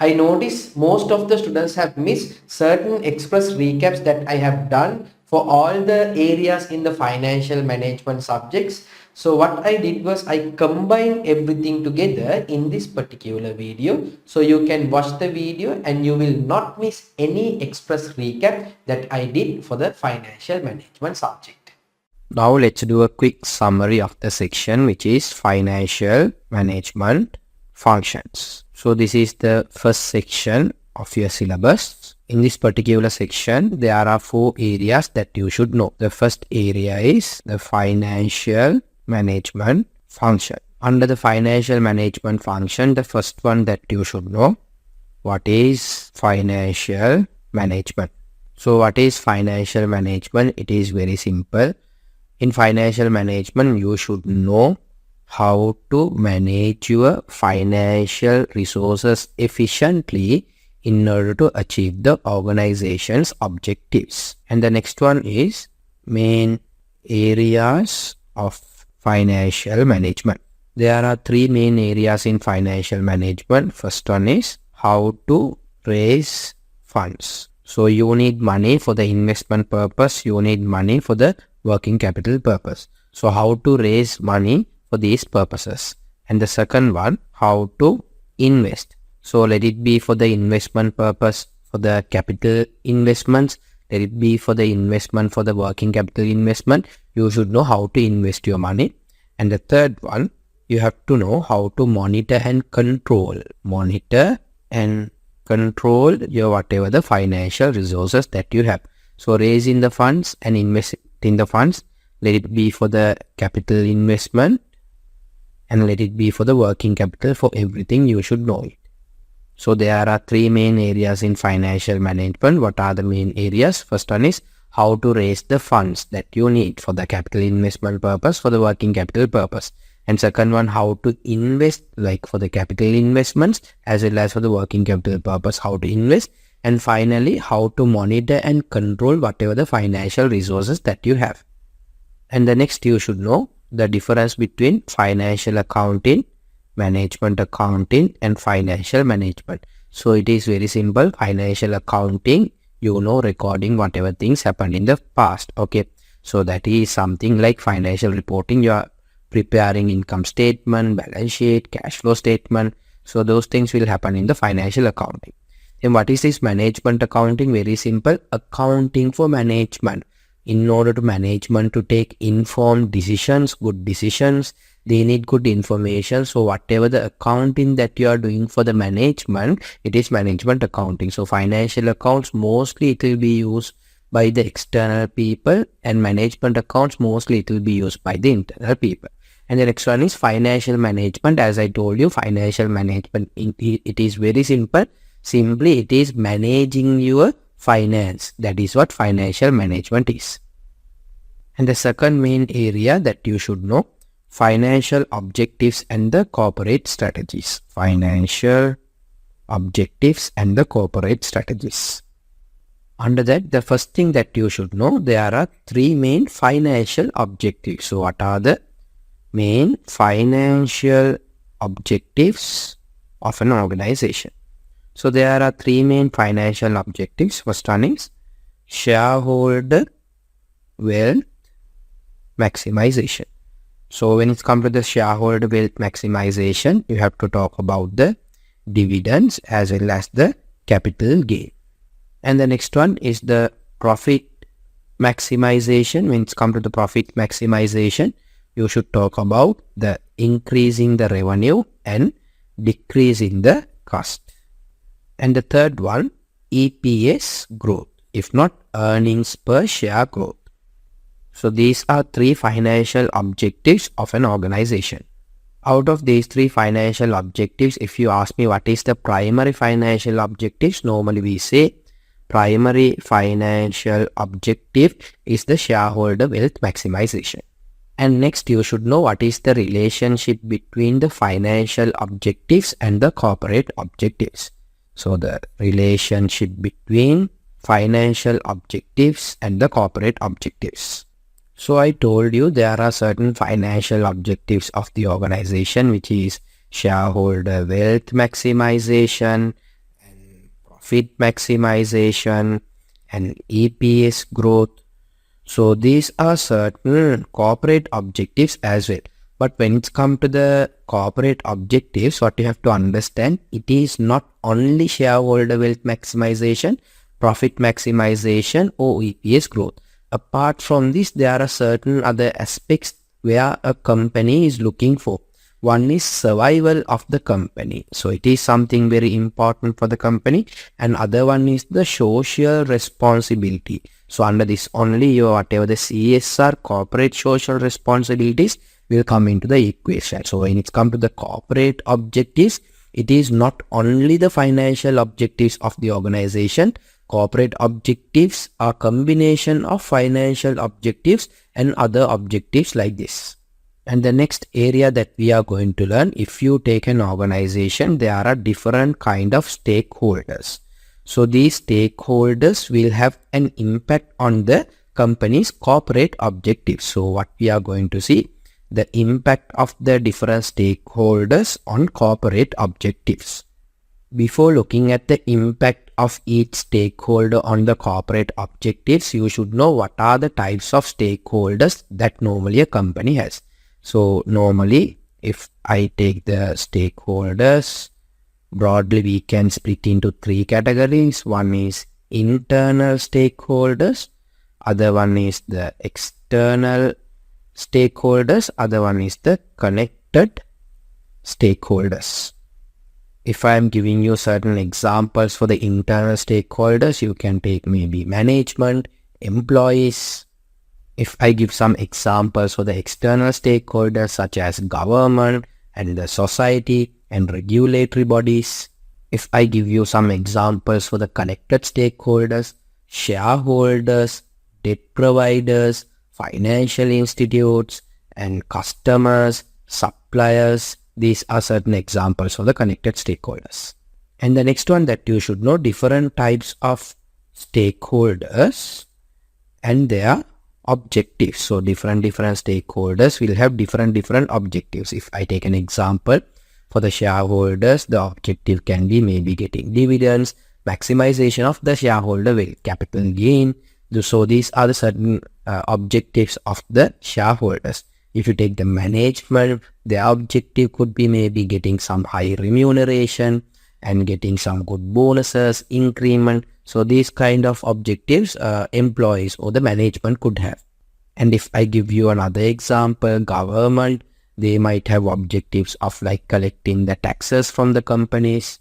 I notice most of the students have missed certain express recaps that I have done for all the areas in the financial management subjects. So what I did was I combined everything together in this particular video. So you can watch the video and you will not miss any express recap that I did for the financial management subject. Now let's do a quick summary of the section, which is financial management functions. So this is the first section of your syllabus. In this particular section, there are 4 areas that you should know. The first area is the financial management function. Under the financial management function, the first one that you should know, what is financial management? So what is financial management? It is very simple. In financial management, you should know how to manage your financial resources efficiently in order to achieve the organization's objectives. And the next one is main areas of financial management. There are 3 main areas in financial management. First one is how to raise funds. So you need money for the investment purpose. You need money for the working capital purpose. So how to raise money for these purposes. And the second one, how to invest. So let it be for the investment purpose, for the capital investments. Let it be for the investment for the working capital investment. You should know how to invest your money. And the third one, you have to know how to monitor and control. Monitor and control your whatever the financial resources that you have. So raising the funds and investing the funds, let it be for the capital investment and let it be for the working capital. For everything you should know it. So there are 3 main areas in financial management. What are the main areas? First one is how to raise the funds that you need for the capital investment purpose, for the working capital purpose. And second one, how to invest, like for the capital investments as well as for the working capital purpose, how to invest. And finally, how to monitor and control whatever the financial resources that you have. And the next, you should know the difference between financial accounting, management accounting and financial management. So it is very simple. Financial accounting, you know, recording whatever things happened in the past. Okay. So that is something like financial reporting. You are preparing income statement, balance sheet, cash flow statement. So those things will happen in the financial accounting. And what is this management accounting? Very simple. Accounting for management. In order to management to take informed decisions, good decisions, they need good information. So whatever the accounting that you are doing for the management, it is management accounting. So financial accounts, mostly it will be used by the external people, and management accounts, mostly it will be used by the internal people. And the next one is financial management. As I told you, financial management, it is very simple. Simply, it is managing your finance. That is what financial management is. And the second main area that you should know, financial objectives and the corporate strategies. Financial objectives and the corporate strategies. Under that, the first thing that you should know, there are 3 main financial objectives. So what are the main financial objectives of an organization? So there are 3 main financial objectives. First one is shareholder wealth maximization. So when it comes to the shareholder wealth maximization, you have to talk about the dividends as well as the capital gain. And the next one is the profit maximization. When it comes to the profit maximization, you should talk about the increasing the revenue and decreasing the cost. And the third one, EPS growth, if not earnings per share growth. So these are 3 financial objectives of an organization. Out of these 3 financial objectives, if you ask me what is the primary financial objectives, normally we say primary financial objective is the shareholder wealth maximization. And next, you should know what is the relationship between the financial objectives and the corporate objectives. So the relationship between financial objectives and the corporate objectives. So I told you there are certain financial objectives of the organization, which is shareholder wealth maximization, profit maximization, and EPS growth. So these are certain corporate objectives as well. But when it's come to the corporate objectives, what you have to understand, it is not only shareholder wealth maximization, profit maximization, or EPS growth. Apart from this, there are certain other aspects where a company is looking for. One is survival of the company. So it is something very important for the company. And other one is the social responsibility. So under this only your whatever the CSR, corporate social responsibilities, will come into the equation. So when it's come to the corporate objectives, it is not only the financial objectives of the organization. Corporate objectives are combination of financial objectives and other objectives like this. And the next area that we are going to learn, if you take an organization, there are different kind of stakeholders. So these stakeholders will have an impact on the company's corporate objectives. So what we are going to see, the impact of the different stakeholders on corporate objectives. Before looking at the impact of each stakeholder on the corporate objectives, you should know what are the types of stakeholders that normally a company has. So normally, if I take the stakeholders, broadly we can split into three categories. One is internal stakeholders, other one is the external stakeholders, other one is the connected stakeholders. If I am giving you certain examples for the internal stakeholders, you can take maybe management, employees. If I give some examples for the external stakeholders such as government and the society and regulatory bodies. If I give you some examples for the connected stakeholders, shareholders, debt providers, financial institutes, and customers, suppliers, these are certain examples of the connected stakeholders. And the next one that you should know, different types of stakeholders and their objectives. So different stakeholders will have different objectives. If I take an example, for the shareholders, the objective can be maybe getting dividends, maximization of the shareholder wealth, capital gain. So these are the certain objectives of the shareholders. If you take the management, their objective could be maybe getting some high remuneration and getting some good bonuses, increment. So these kind of objectives employees or the management could have. And if I give you another example, government, they might have objectives of like collecting the taxes from the companies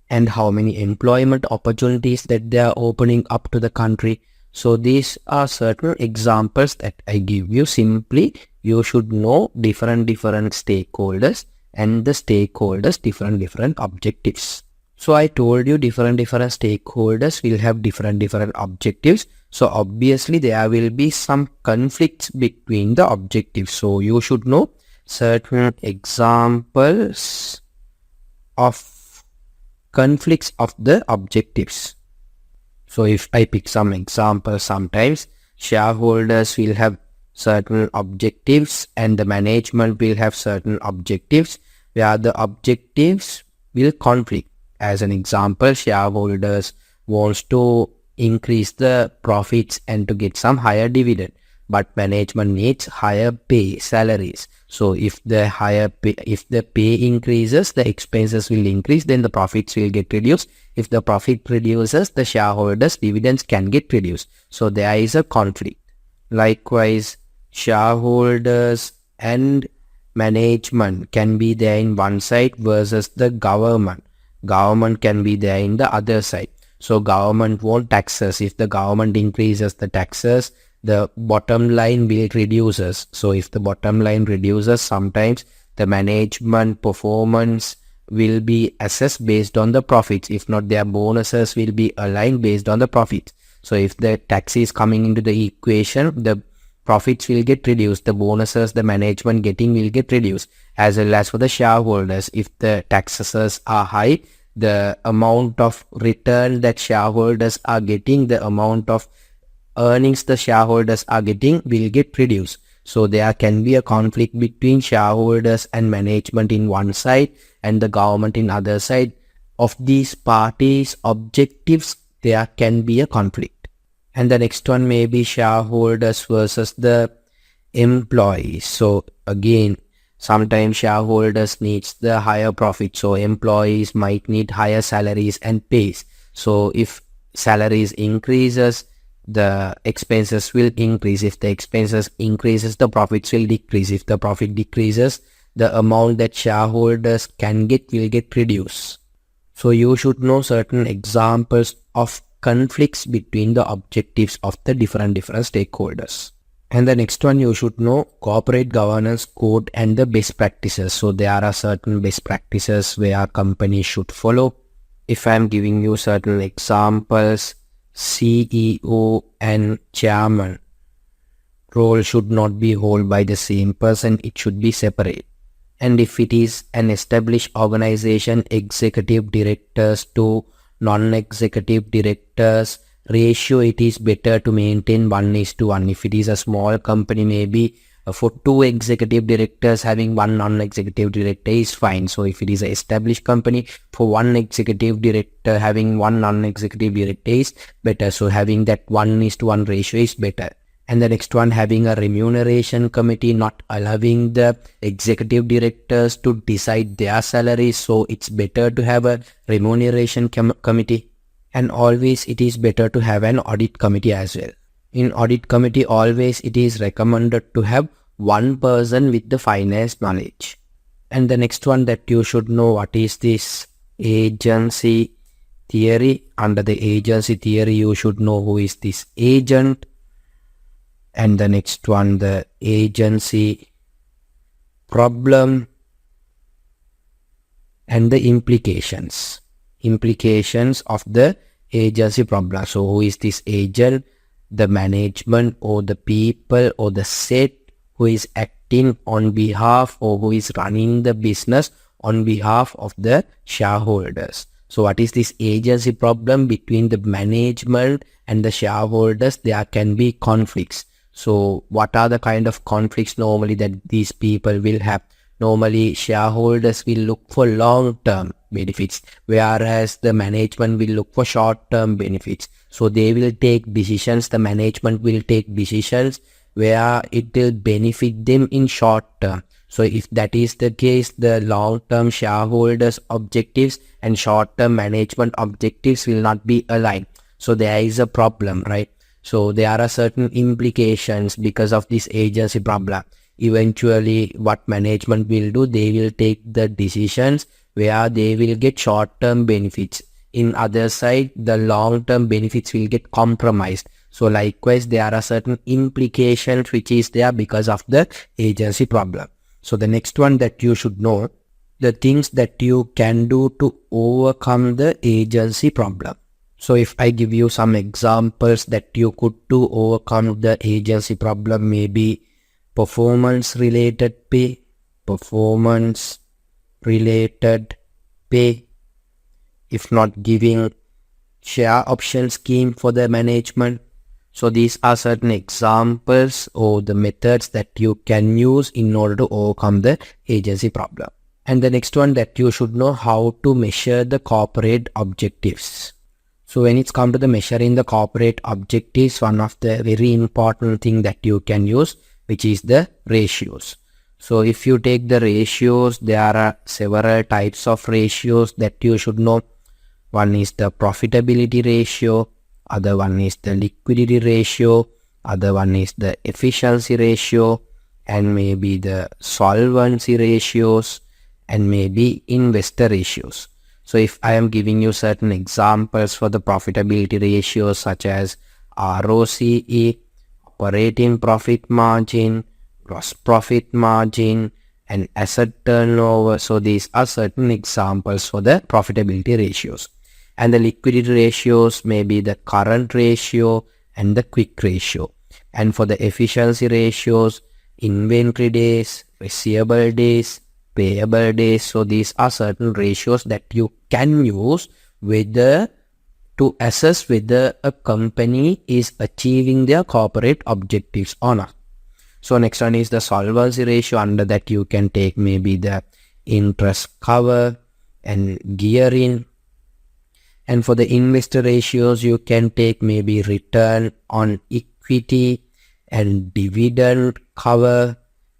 and how many employment opportunities that they are opening up to the country. So these are certain examples that I give you. Simply, you should know different stakeholders and the stakeholders different objectives. So I told you different stakeholders will have different objectives. So obviously there will be some conflicts between the objectives. So you should know certain examples of conflicts of the objectives. So if I pick some examples, sometimes shareholders will have certain objectives and the management will have certain objectives where the objectives will conflict. As an example, shareholders wants to increase the profits and to get some higher dividend, but management needs higher pay, salaries. So if the pay increases, the expenses will increase, then the profits will get reduced. If the profit reduces, the shareholders' dividends can get reduced. So there is a conflict. Likewise, shareholders and management can be there in one side versus the government. Government can be there in the other side. So government won't taxes. If the government increases the taxes, the bottom line will reduces. So if the bottom line reduces, sometimes the management performance will be assessed based on the profits. If not, their bonuses will be aligned based on the profits. So if the tax is coming into the equation, the profits will get reduced. The bonuses the management getting will get reduced. As well as for the shareholders, if the taxes are high, the amount of return that shareholders are getting, the amount of earnings the shareholders are getting will get reduced. So there can be a conflict between shareholders and management in one side and the government in other side of these parties' objectives, there can be a conflict. And the next one may be shareholders versus the employees. So again, sometimes shareholders needs the higher profit, so employees might need higher salaries and pays. So if salaries increases, the expenses will increase. If the expenses increases, the profits will decrease. If the profit decreases, the amount that shareholders can get will get reduced. So you should know certain examples of conflicts between the objectives of the different stakeholders. And the next one, you should know corporate governance code and the best practices. So there are certain best practices where companies should follow. If I am giving you certain examples, CEO and chairman role should not be held by the same person, it should be separate. And if it is an established organization, executive directors to non-executive directors ratio, it is better to maintain 1:1. If it is a small company, maybe for 2 executive directors having 1 non-executive director is fine. So if it is an established company, for 1 executive director having 1 non-executive director is better. So having that 1:1 ratio is better. And the next one, having a remuneration committee, not allowing the executive directors to decide their salaries. So it's better to have a remuneration committee. And always it is better to have an audit committee as well. In audit committee, always it is recommended to have 1 person with the finance knowledge. And the next one that you should know, what is this agency theory? Under the agency theory, you should know who is this agent. And the next one, the agency problem and the implications of the agency problem. So who is this agent? The management or the people or the set who is acting on behalf or who is running the business on behalf of the shareholders. So what is this agency problem? Between the management and the shareholders, there can be conflicts. So what are the kind of conflicts normally that these people will have? Normally shareholders will look for long-term benefits, whereas the management will look for short-term benefits. So they will take decisions, the management will take decisions where it will benefit them in short term. So if that is the case, the long-term shareholders' objectives and short-term management objectives will not be aligned. So there is a problem, right? So there are certain implications because of this agency problem. Eventually, what management will do, they will take the decisions where they will get short-term benefits. In other side, the long-term benefits will get compromised. So likewise, there are certain implications which is there because of the agency problem. So the next one that you should know, the things that you can do to overcome the agency problem. So if I give you some examples that you could do overcome the agency problem, maybe performance related pay, if not giving share option scheme for the management. So these are certain examples or the methods that you can use in order to overcome the agency problem. And the next one that you should know, how to measure the corporate objectives. So when it's come to the measuring the corporate objectives, one of the very important thing that you can use, which is the ratios. So if you take the ratios, there are several types of ratios that you should know. One is the profitability ratio, other one is the liquidity ratio, other one is the efficiency ratio, and maybe the solvency ratios, and maybe investor ratios. So if I am giving you certain examples for the profitability ratios such as ROCE, operating profit margin, gross profit margin, and asset turnover. So these are certain examples for the profitability ratios. And the liquidity ratios may be the current ratio and the quick ratio. And for the efficiency ratios, inventory days, receivable days, payable days. So these are certain ratios that you can use whether to assess whether a company is achieving their corporate objectives or not. So next one is the solvency ratio. Under that you can take maybe the interest cover and gearing And for the investor ratios, you can take maybe return on equity and dividend cover,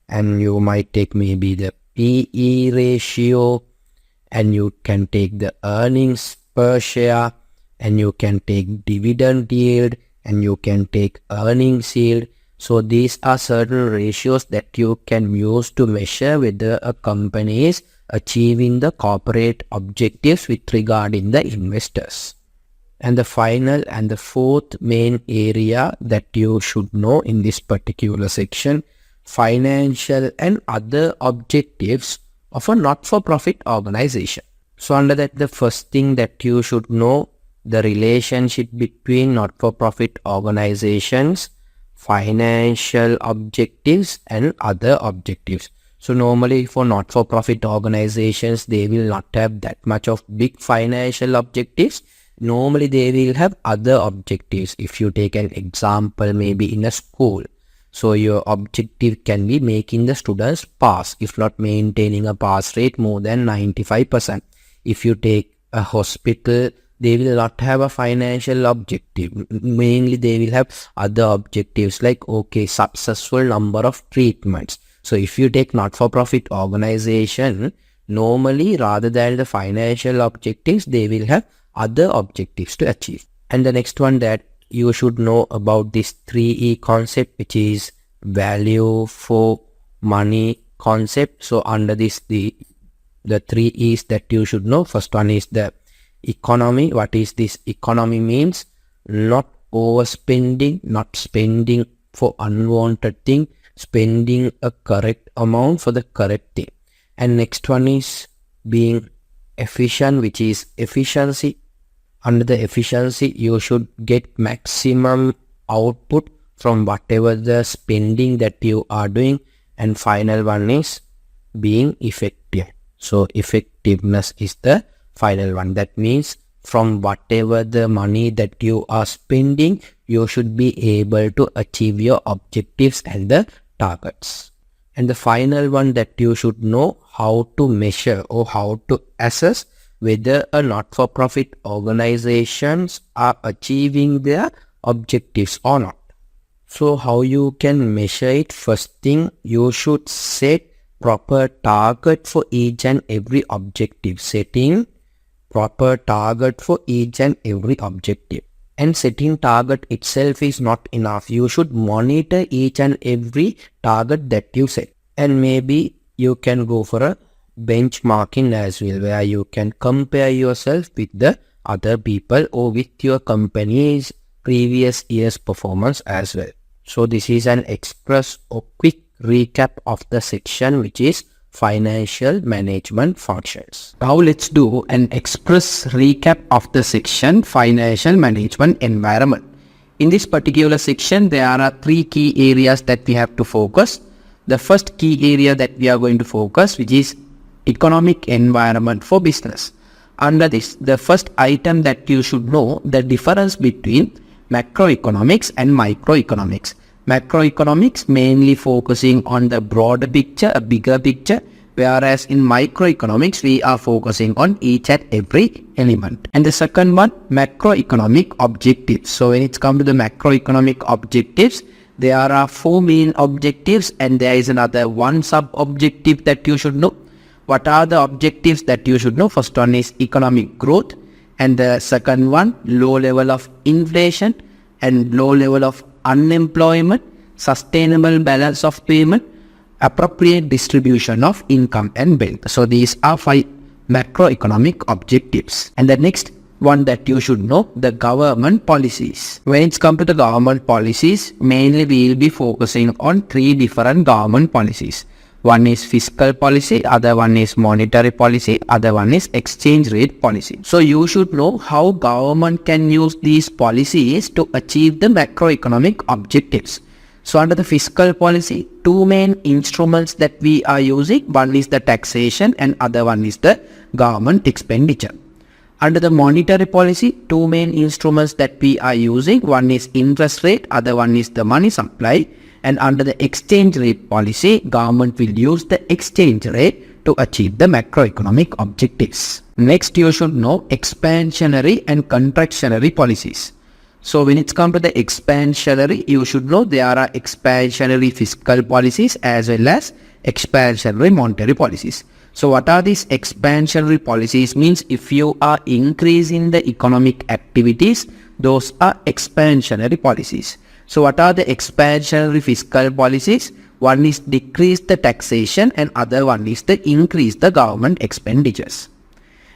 and you might take maybe the PE ratio, and you can take the earnings per share, and you can take dividend yield, and you can take earnings yield. So these are certain ratios that you can use to measure whether a company is achieving the corporate objectives with regarding the investors. And the final and the fourth main area that you should know in this particular section, financial and other objectives of a not-for-profit organization. So under that, the first thing that you should know, the relationship between not-for-profit organizations, financial objectives and other objectives. So normally for not-for-profit organizations, they will not have that much of big financial objectives. Normally they will have other objectives. If you take an example, maybe in a school, so your objective can be making the students pass, if not maintaining a pass rate more than 95%. If you take a hospital, they will not have a financial objective. Mainly they will have other objectives like, okay, successful number of treatments. So if you take not-for-profit organization, normally rather than the financial objectives, they will have other objectives to achieve. And the next one that you should know about this 3E concept, which is value for money concept. So under this, the 3 E's that you should know. First one is the economy. What is this economy means? Not overspending, not spending for unwanted thing, spending a correct amount for the correct thing. And next one is being efficient, which is efficiency. Under the efficiency, you should get maximum output from whatever the spending that you are doing. And final one is being effective. So effectiveness is the final one. That means from whatever the money that you are spending, you should be able to achieve your objectives and the targets. And the final one that you should know, how to measure or how to assess whether a not-for-profit organizations are achieving their objectives or not. So how you can measure it? First thing, you should set proper target for each and every objective. Setting proper target for each and every objective. And setting target itself is not enough. You should monitor each and every target that you set. And maybe you can go for a benchmarking as well, where you can compare yourself with the other people or with your company's previous year's performance as well. So this is an express or quick recap of the section which is financial management functions. Now let's do an express recap of the section financial management environment. In this particular section, there are 3 key areas that we have to focus. The first key area that we are going to focus, which is economic environment for business. Under this, the first item that you should know, the difference between macroeconomics and microeconomics. Macroeconomics mainly focusing on the broader picture, a bigger picture, whereas in microeconomics we are focusing on each and every element. And the second one, macroeconomic objectives. So when it comes to the macroeconomic objectives, there are 4 main objectives and there is another 1 sub-objective that you should know. What are the objectives that you should know? First one is economic growth, and the second one, low level of inflation and low level of unemployment, sustainable balance of payment, appropriate distribution of income and wealth. So these are 5 macroeconomic objectives. And the next one that you should know, the government policies. When it comes to the government policies, mainly we will be focusing on 3 different government policies. One is fiscal policy, other one is monetary policy, other one is exchange rate policy. So you should know how government can use these policies to achieve the macroeconomic objectives. So under the fiscal policy, 2 main instruments that we are using, one is the taxation and other one is the government expenditure. Under the monetary policy, 2 main instruments that we are using, one is interest rate, other one is the money supply. And under the exchange rate policy, government will use the exchange rate to to achieve the macroeconomic objectives. Next, you should know expansionary and contractionary policies. So when it's come to the expansionary, you should know there are expansionary fiscal policies as well as expansionary monetary policies. So what are these expansionary policies? Means if you are increasing the economic activities, those are expansionary policies. So what are the expansionary fiscal policies? One is decrease the taxation and other one is the increase the government expenditures.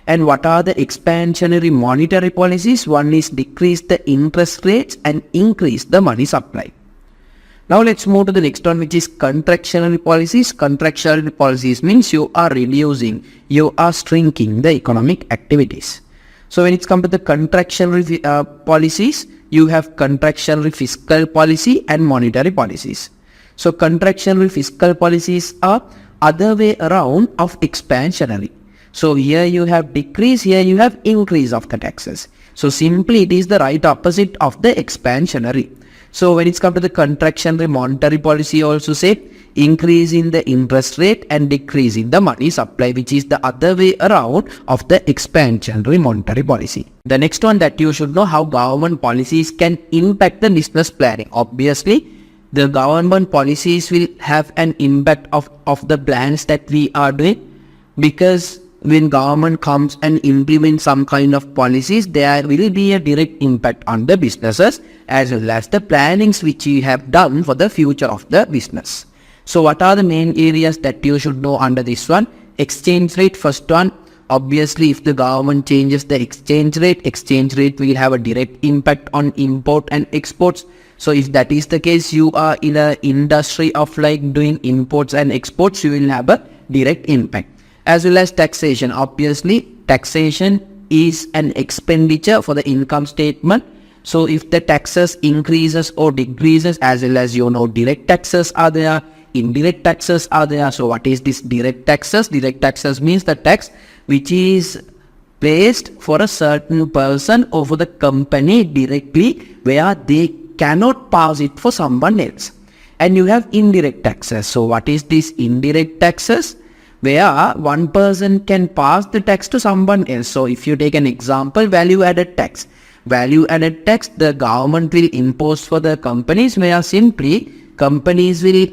And what are the expansionary monetary policies? One is decrease the interest rates and increase the money supply. Now let's move to the next one, which is contractionary policies. Contractionary policies means you are reducing, you are shrinking the economic activities. So when it's come to the contractionary policies, you have contractionary fiscal policy and monetary policies. So contractionary fiscal policies are other way around of expansionary. So here you have decrease, here you have increase of the taxes. So simply it is the right opposite of the expansionary. So when it's come to the contractionary monetary policy, also say increase in the interest rate and decrease in the money supply, which is the other way around of the expansionary monetary policy. The next one that you should know, how government policies can impact the business planning. Obviously, the government policies will have an impact of the plans that we are doing, because when government comes and implements some kind of policies, there will be a direct impact on the businesses as well as the plannings which you have done for the future of the business. So what are the main areas that you should know under this one? Exchange rate, first one. Obviously, if the government changes the exchange rate will have a direct impact on import and exports. So if that is the case, you are in an industry of like doing imports and exports, you will have a direct impact. As well as taxation. Obviously, taxation is an expenditure for the income statement. So if the taxes increases or decreases, as well as direct taxes are there, indirect taxes are there. So what is this direct taxes? Direct taxes means the tax which is placed for a certain person or for the company directly, where they cannot pass it for someone else. And you have indirect taxes. So what is this indirect taxes? Where one person can pass the tax to someone else. So if you take an example, value added tax. Value added tax, the government will impose for the companies, where simply companies will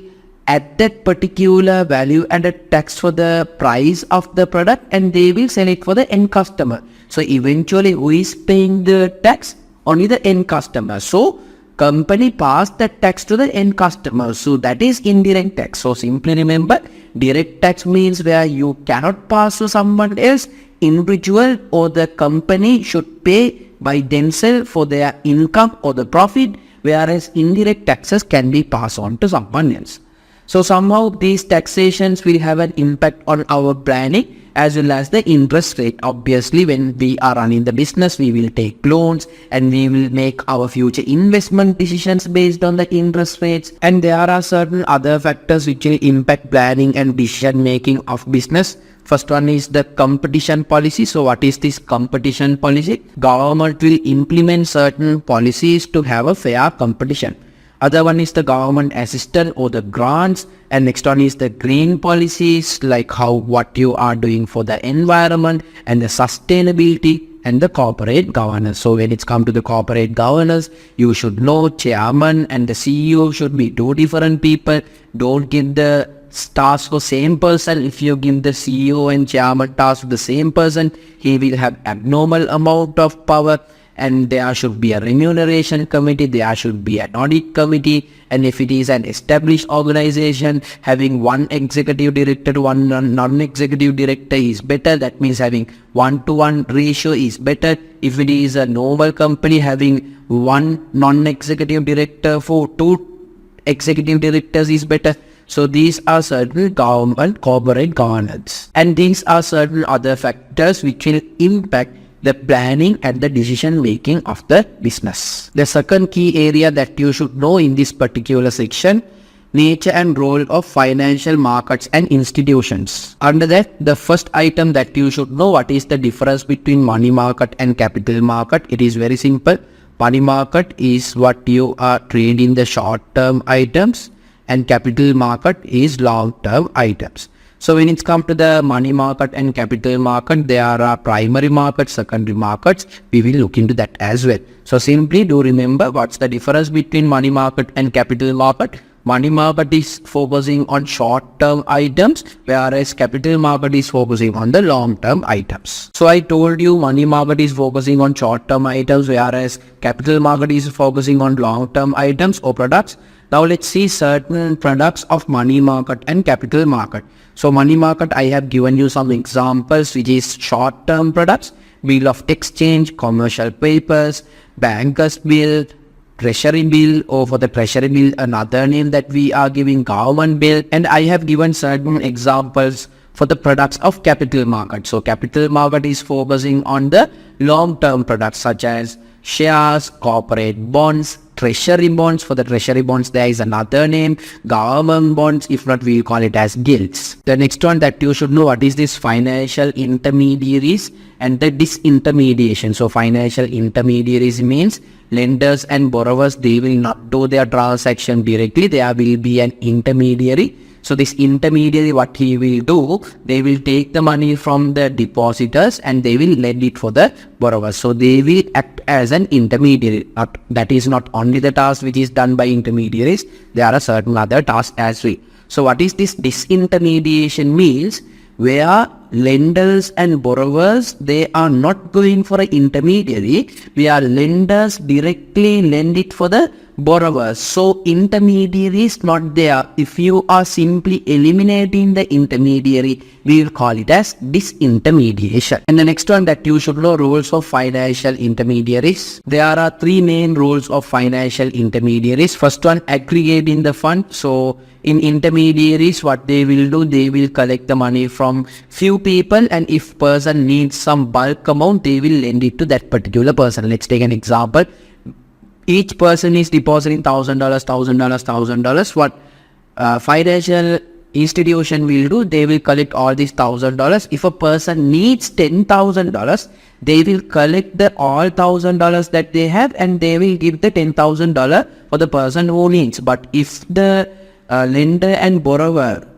add that particular value added tax for the price of the product and they will sell it for the end customer. So eventually who is paying the tax? Only the end customer. So company pass that tax to the end customer. So that is indirect tax. So simply remember, direct tax means where you cannot pass to someone else. Individual or the company should pay by themselves for their income or the profit, whereas indirect taxes can be passed on to someone else. So somehow these taxations will have an impact on our planning as well as the interest rate. Obviously, when we are running the business, we will take loans and we will make our future investment decisions based on the interest rates. And there are certain other factors which will impact planning and decision making of business. First one is the competition policy. So what is this competition policy? Government will implement certain policies to have a fair competition. Other one is the government assistance or the grants, and next one is the green policies, like what you are doing for the environment and the sustainability, and the corporate governance. So when it's come to the corporate governance, you should know chairman and the CEO should be two different people. Don't give the task for same person. If you give the CEO and chairman task to the same person, he will have abnormal amount of power. And there should be a remuneration committee, there should be an audit committee, and if it is an established organization, having one executive director, one non-executive director is better. That means having 1-to-1 ratio is better. If it is a normal company, having one non-executive director for 2 executive directors is better. So these are certain government corporate governance, and these are certain other factors which will impact the planning and the decision making of the business. The second key area that you should know in this particular section, nature and role of financial markets and institutions. Under that, the first item that you should know, what is the difference between money market and capital market. It is very simple. Money market is what you are trading the short term items, and capital market is long term items. So when it's come to the money market and capital market, there are primary markets, secondary markets. We will look into that as well. So simply do remember what's the difference between money market and capital market. Money market is focusing on short-term items, whereas capital market is focusing on the long-term items. So I told you money market is focusing on short-term items, whereas capital market is focusing on long-term items or products. Now let's see certain products of money market and capital market. So money market, I have given you some examples, which is short-term products, bill of exchange, commercial papers, banker's bill, treasury bill, or for the treasury bill another name that we are giving government bill. And I have given certain examples for the products of capital market. So capital market is focusing on the long-term products such as shares, corporate bonds, treasury bonds. For the treasury bonds there is another name, government bonds. If not, we will call it as gilts. The next one that you should know, what is this financial intermediaries and the disintermediation. So financial intermediaries means lenders and borrowers, they will not do their transaction directly. There will be an intermediary. So this intermediary, what he will do, they will take the money from the depositors and they will lend it for the borrowers. So they will act as an intermediary. That is not only the task which is done by intermediaries, there are certain other tasks as well. So what is this disintermediation means? Where lenders and borrowers, they are not going for an intermediary, where lenders directly lend it for the borrowers. So intermediary is not there. If you are simply eliminating the intermediary, we will call it as disintermediation. And the next one that you should know, rules of financial intermediaries. There are three main rules of financial intermediaries. First one, aggregating the fund. So in intermediaries, what they will do, they will collect the money from few people, and if person needs some bulk amount, they will lend it to that particular person. Let's take an example. Each person is depositing $1,000. What financial institution will do, they will collect all these $1,000. If a person needs $10,000, they will collect the all $1,000 that they have and they will give the $10,000 for the person who needs. But if the lender and borrower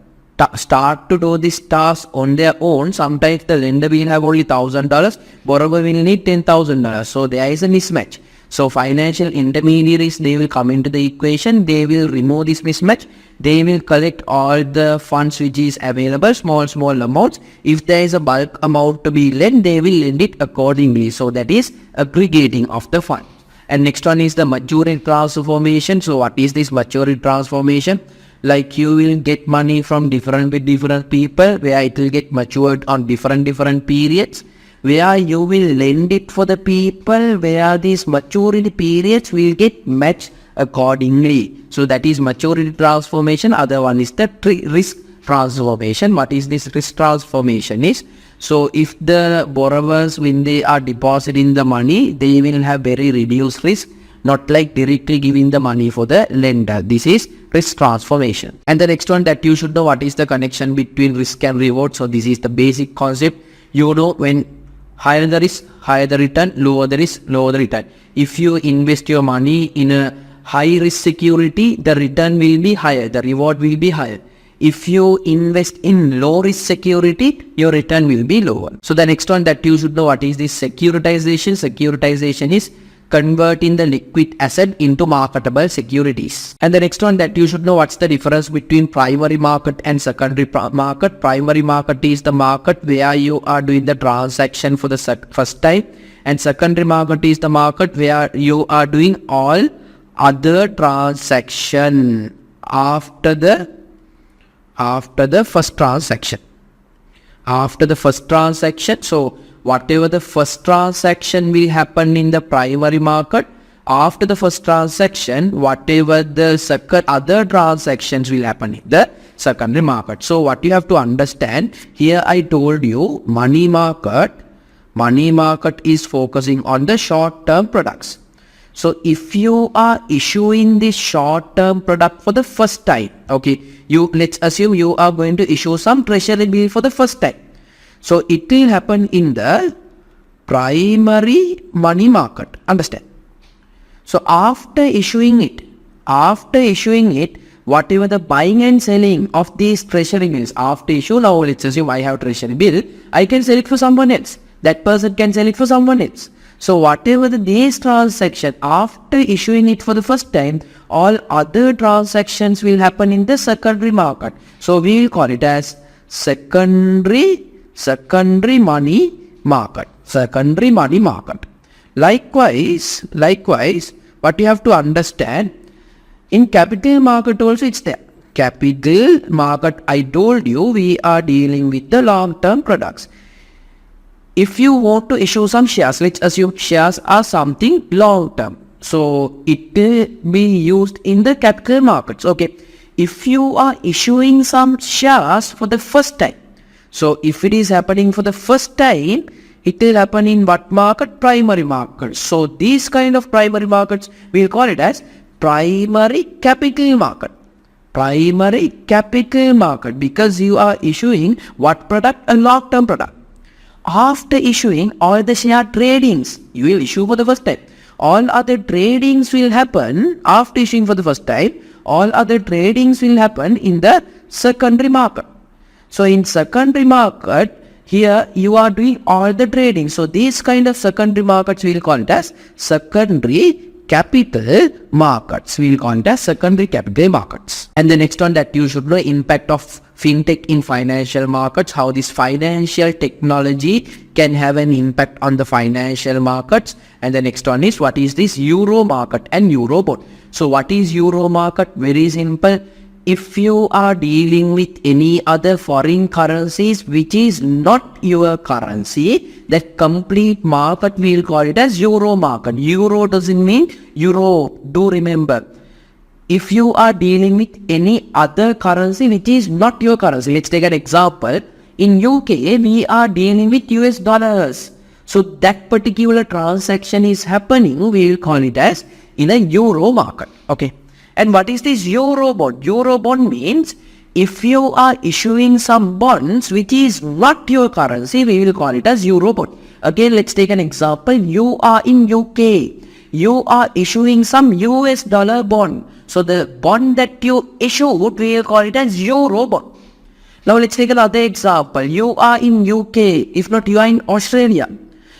start to do this task on their own, sometimes the lender will have only $1,000, borrower will need $10,000. So there is a mismatch. So financial intermediaries, they will come into the equation, they will remove this mismatch, they will collect all the funds which is available, small amounts. If there is a bulk amount to be lent, they will lend it accordingly. So that is aggregating of the fund. And next one is the maturity transformation. So what is this maturity transformation? Like you will get money from different people, where it will get matured on different periods, where you will lend it for the people where these maturity periods will get matched accordingly. So that is maturity transformation. Other one is the risk transformation. What is this risk transformation is? So if the borrowers, when they are depositing the money, they will have very reduced risk, not like directly giving the money for the lender. This is risk transformation. And the next one that you should know, what is the connection between risk and reward. So this is the basic concept. You know, when higher the risk, higher the return, lower the risk, lower the return. If you invest your money in a high risk security, the return will be higher, the reward will be higher. If you invest in low risk security, your return will be lower. So the next one that you should know, what is this securitization. Securitization is converting the liquid asset into marketable securities. And the next one that you should know, what's the difference between primary market and secondary market. Primary market is the market where you are doing the transaction for the first time, and secondary market is the market where you are doing all other transaction after the first transaction. After the first transaction, so whatever the first transaction will happen in the primary market, after the first transaction, whatever the other transactions will happen in the secondary market. So what you have to understand, here I told you money market is focusing on the short-term products. So if you are issuing this short-term product for the first time, okay, let's assume you are going to issue some treasury bill for the first time. So it will happen in the primary money market. Understand? So after issuing it, whatever the buying and selling of these treasury bills after issue, now let's assume I have treasury bill, I can sell it for someone else. That person can sell it for someone else. So whatever these transactions after issuing it for the first time, all other transactions will happen in the secondary market. So we will call it as secondary money market. Secondary money market. Likewise, what you have to understand, in capital market also it's there. Capital market, I told you, we are dealing with the long-term products. If you want to issue some shares, let's assume shares are something long-term. So it will be used in the capital markets. Okay. If you are issuing some shares for the first time, so if it is happening for the first time, it will happen in what market? Primary market. So these kind of primary markets, we will call it as primary capital market. Primary capital market, because you are issuing what product? A long-term product. After issuing all the share tradings, you will issue for the first time. All other tradings will happen after issuing for the first time. All other tradings will happen in the secondary market. So in secondary market, here you are doing all the trading. So these kind of secondary markets we will call it as secondary capital markets. We will call it as secondary capital markets. And the next one that you should know, impact of fintech in financial markets, how this financial technology can have an impact on the financial markets. And the next one is, what is this euro market and euro bond? So what is euro market? Very simple. If you are dealing with any other foreign currencies which is not your currency, that complete market we will call it as euro market. Euro doesn't mean euro. Do remember, if you are dealing with any other currency which is not your currency, let's take an example. In UK, we are dealing with US dollars. So that particular transaction is happening, we will call it as in a euro market. Okay. And what is this euro bond? Euro bond means if you are issuing some bonds which is not your currency, we will call it as euro bond. Again, let's take an example. You are in UK. You are issuing some US dollar bond. So the bond that you issued, we will call it as euro bond. Now let's take another example. You are in UK. If not, you are in Australia.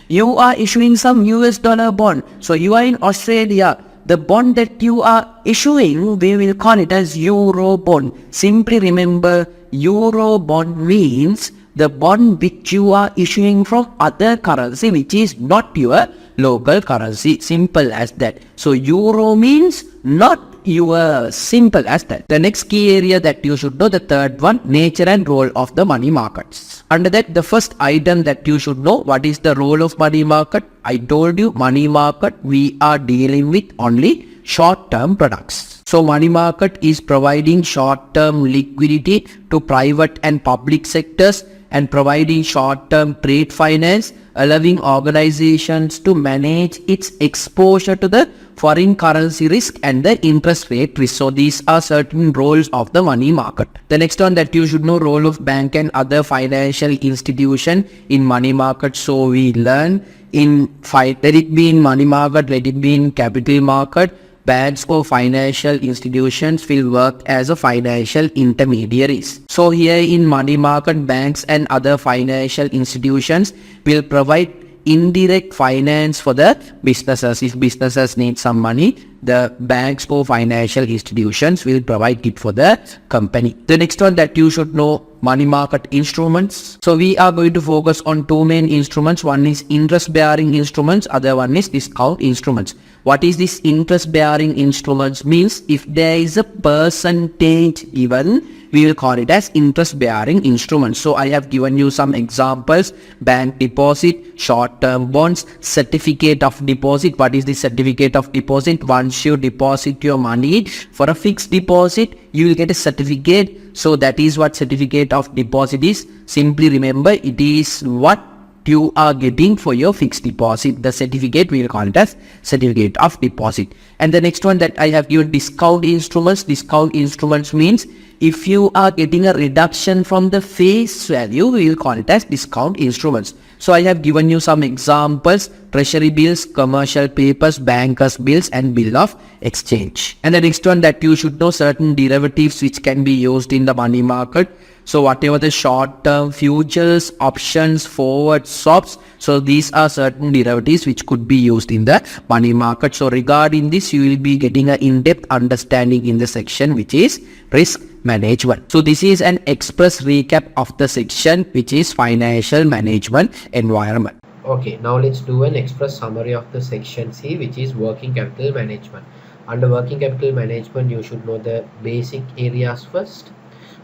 You are issuing some US dollar bond. So you are in Australia. The bond that you are issuing, we will call it as euro bond. Simply remember, euro bond means the bond which you are issuing from other currency which is not your local currency. Simple as that. So euro means not your, simple as that. The next key area that you should know, the third one, nature and role of the money markets. Under that, the first item that you should know, what is the role of money market? I told you, money market, we are dealing with only short-term products. So money market is providing short-term liquidity to private and public sectors and providing short-term trade finance, allowing organizations to manage its exposure to the foreign currency risk and the interest rate risk. So these are certain roles of the money market. The next one that you should know, role of bank and other financial institution in money market. So we learn let it be in money market, let it be in capital market, banks or financial institutions will work as a financial intermediaries. So here in money market, banks and other financial institutions will provide indirect finance for the businesses. If businesses need some money, the banks or financial institutions will provide it for the company. The next one that you should know, money market instruments. So we are going to focus on two main instruments. One is interest bearing instruments, other one is discount instruments. What is this interest bearing instruments? Means if there is a percentage given, we will call it as interest bearing instruments. So I have given you some examples: bank deposit, short term bonds, certificate of deposit. What is the certificate of deposit? Once you deposit your money for a fixed deposit, you will get a certificate. So that is what certificate of deposit is. Simply remember, it is what you are getting for your fixed deposit. The certificate we will call it as certificate of deposit. And the next one that I have given, discount instruments. Discount instruments means if you are getting a reduction from the face value, we will call it as discount instruments. So I have given you some examples: treasury bills, commercial papers, bankers bills, and bill of exchange. And the next one that you should know, certain derivatives which can be used in the money market. So whatever the short-term futures, options, forward, swaps, so these are certain derivatives which could be used in the money market. So regarding this, you will be getting an in-depth understanding in the section which is risk management. So this is an express recap of the section which is financial management environment. Okay, now let's do an express summary of the section C, which is working capital management. Under working capital management, you should know the basic areas first.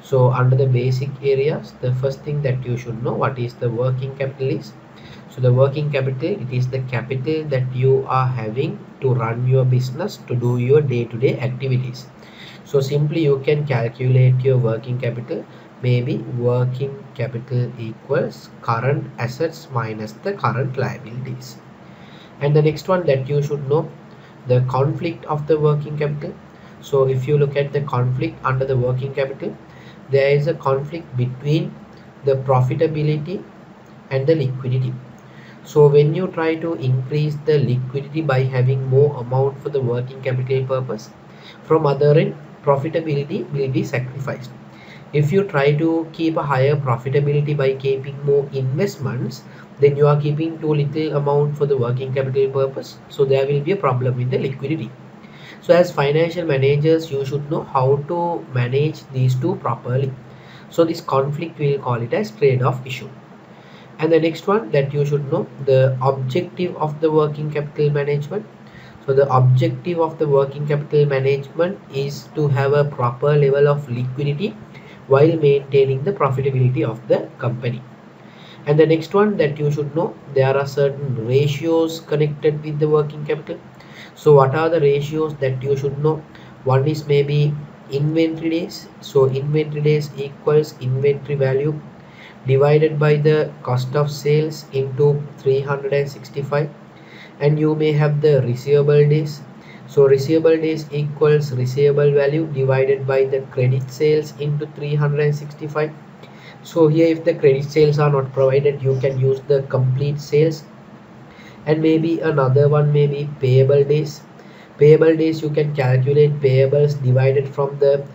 So under the basic areas, the first thing that you should know what is the working capital is. So the working capital, it is the capital that you are having to run your business, to do your day-to-day activities. So simply you can calculate your working capital. Maybe working capital equals current assets minus the current liabilities. And the next one that you should know, the conflict of the working capital. So if you look at the conflict under the working capital, there is a conflict between the profitability and the liquidity. So when you try to increase the liquidity by having more amount for the working capital purpose, from other end, profitability will be sacrificed. If you try to keep a higher profitability by keeping more investments, then you are keeping too little amount for the working capital purpose. So there will be a problem with the liquidity. So as financial managers, you should know how to manage these two properly. So this conflict, we will call it as trade-off issue. And the next one that you should know, the objective of the working capital management. So the objective of the working capital management is to have a proper level of liquidity while maintaining the profitability of the company. And the next one that you should know, there are certain ratios connected with the working capital. So what are the ratios that you should know? One is maybe inventory days. So inventory days equals inventory value divided by the cost of sales into 365. And you may have the receivable days. So receivable days equals receivable value divided by the credit sales into 365. So here if the credit sales are not provided, you can use the complete sales. And maybe another one may be payable days. Payable days, you can calculate payables divided from the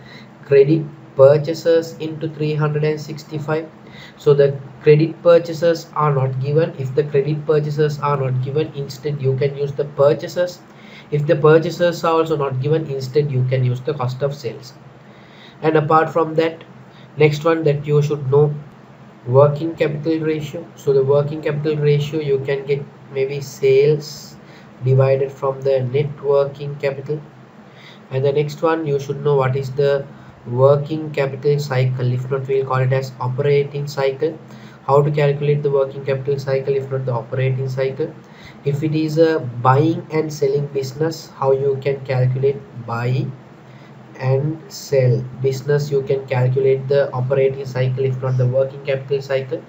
credit purchases into 365. So the credit purchases are not given. If the credit purchases are not given, instead you can use the purchases. If the purchases are also not given, instead you can use the cost of sales. And apart from that, next one that you should know, working capital ratio. So the working capital ratio, you can get maybe sales divided from the net working capital. And the next one, you should know what is the working capital cycle. If not, we'll call it as operating cycle. How to calculate the working capital cycle if not the operating cycle? If it is a buying and selling business, how you can calculate buy and sell business, you can calculate the operating cycle if not the working capital cycle.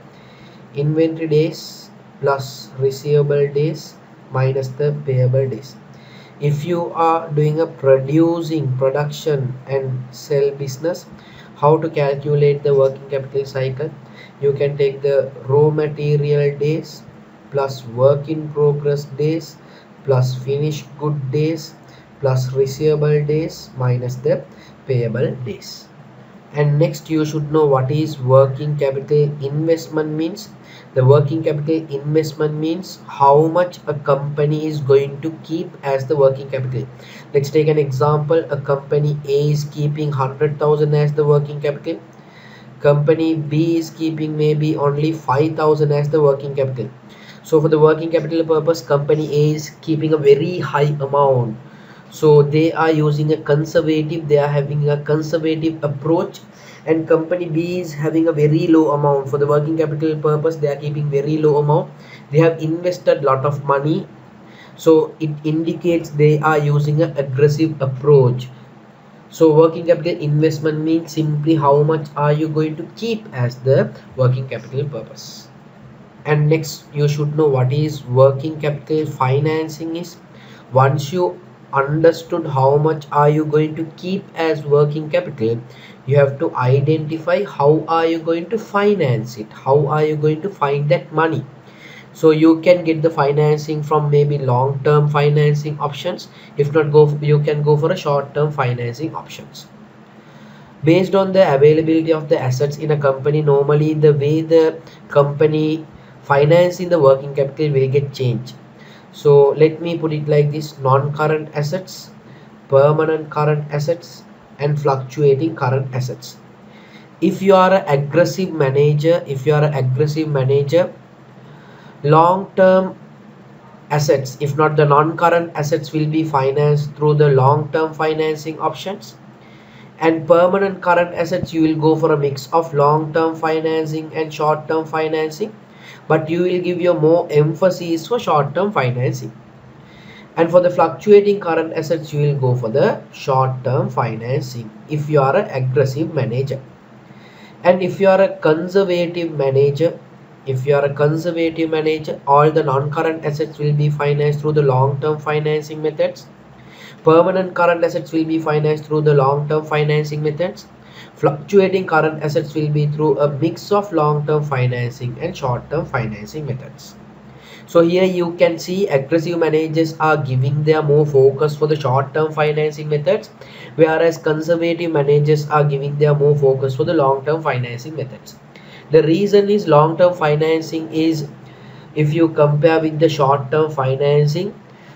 Inventory days plus receivable days minus the payable days. If you are doing a production and sell business, how to calculate the working capital cycle? You can take the raw material days plus work in progress days plus finished good days plus receivable days minus the payable days. And next you should know what is working capital investment means. The working capital investment means how much a company is going to keep as the working capital. Let's take an example. A company A is keeping 100,000 as the working capital. Company B is keeping maybe only 5,000 as the working capital. So for the working capital purpose, company A is keeping a very high amount. So they are using a conservative, they are having a conservative approach, and company B is having a very low amount. For the working capital purpose, they are keeping very low amount. They have invested lot of money, so it indicates they are using an aggressive approach. So working capital investment means simply how much are you going to keep as the working capital purpose. And next, you should know what is working capital financing is. Once you understood how much are you going to keep as working capital, you have to identify how are you going to finance it, how are you going to find that money. So you can get the financing from maybe long term financing options. If not, you can go for a short term financing options based on the availability of the assets in a company. Normally the way the company financing the working capital will get changed. So let me put it like this: non-current assets, permanent current assets, and fluctuating current assets. If you are an aggressive manager, long-term assets, if not the non-current assets, will be financed through the long-term financing options. And permanent current assets, you will go for a mix of long-term financing and short-term financing, but you will give your more emphasis for short-term financing. And for the fluctuating current assets, you will go for the short-term financing if you are an aggressive manager. And if you are a conservative manager, all the non-current assets will be financed through the long-term financing methods. Permanent current assets will be financed through the long-term financing methods. Fluctuating current assets will be through a mix of long-term financing and short-term financing methods. So here you can see aggressive managers are giving their more focus for the short-term financing methods, whereas conservative managers are giving their more focus for the long-term financing methods. The reason is long-term financing is, if you compare with the short-term financing,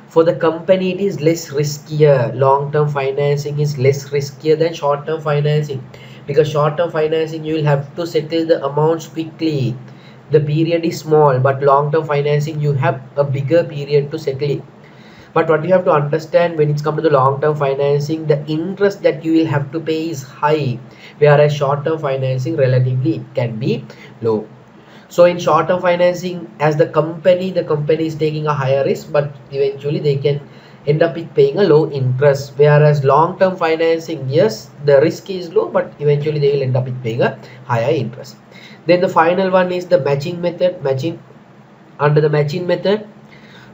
for the company it is less riskier. Long-term financing is less riskier than short-term financing, because short-term financing you will have to settle the amounts quickly, the period is small, but long-term financing you have a bigger period to settle it. But what you have to understand, when it's come to the long-term financing, the interest that you will have to pay is high, whereas short-term financing relatively it can be low. So in short-term financing, as the company is taking a higher risk, but eventually they can end up with paying a low interest. Whereas long-term financing, yes, the risk is low, but eventually they will end up with paying a higher interest. Then the final one is the matching method. Under the matching method,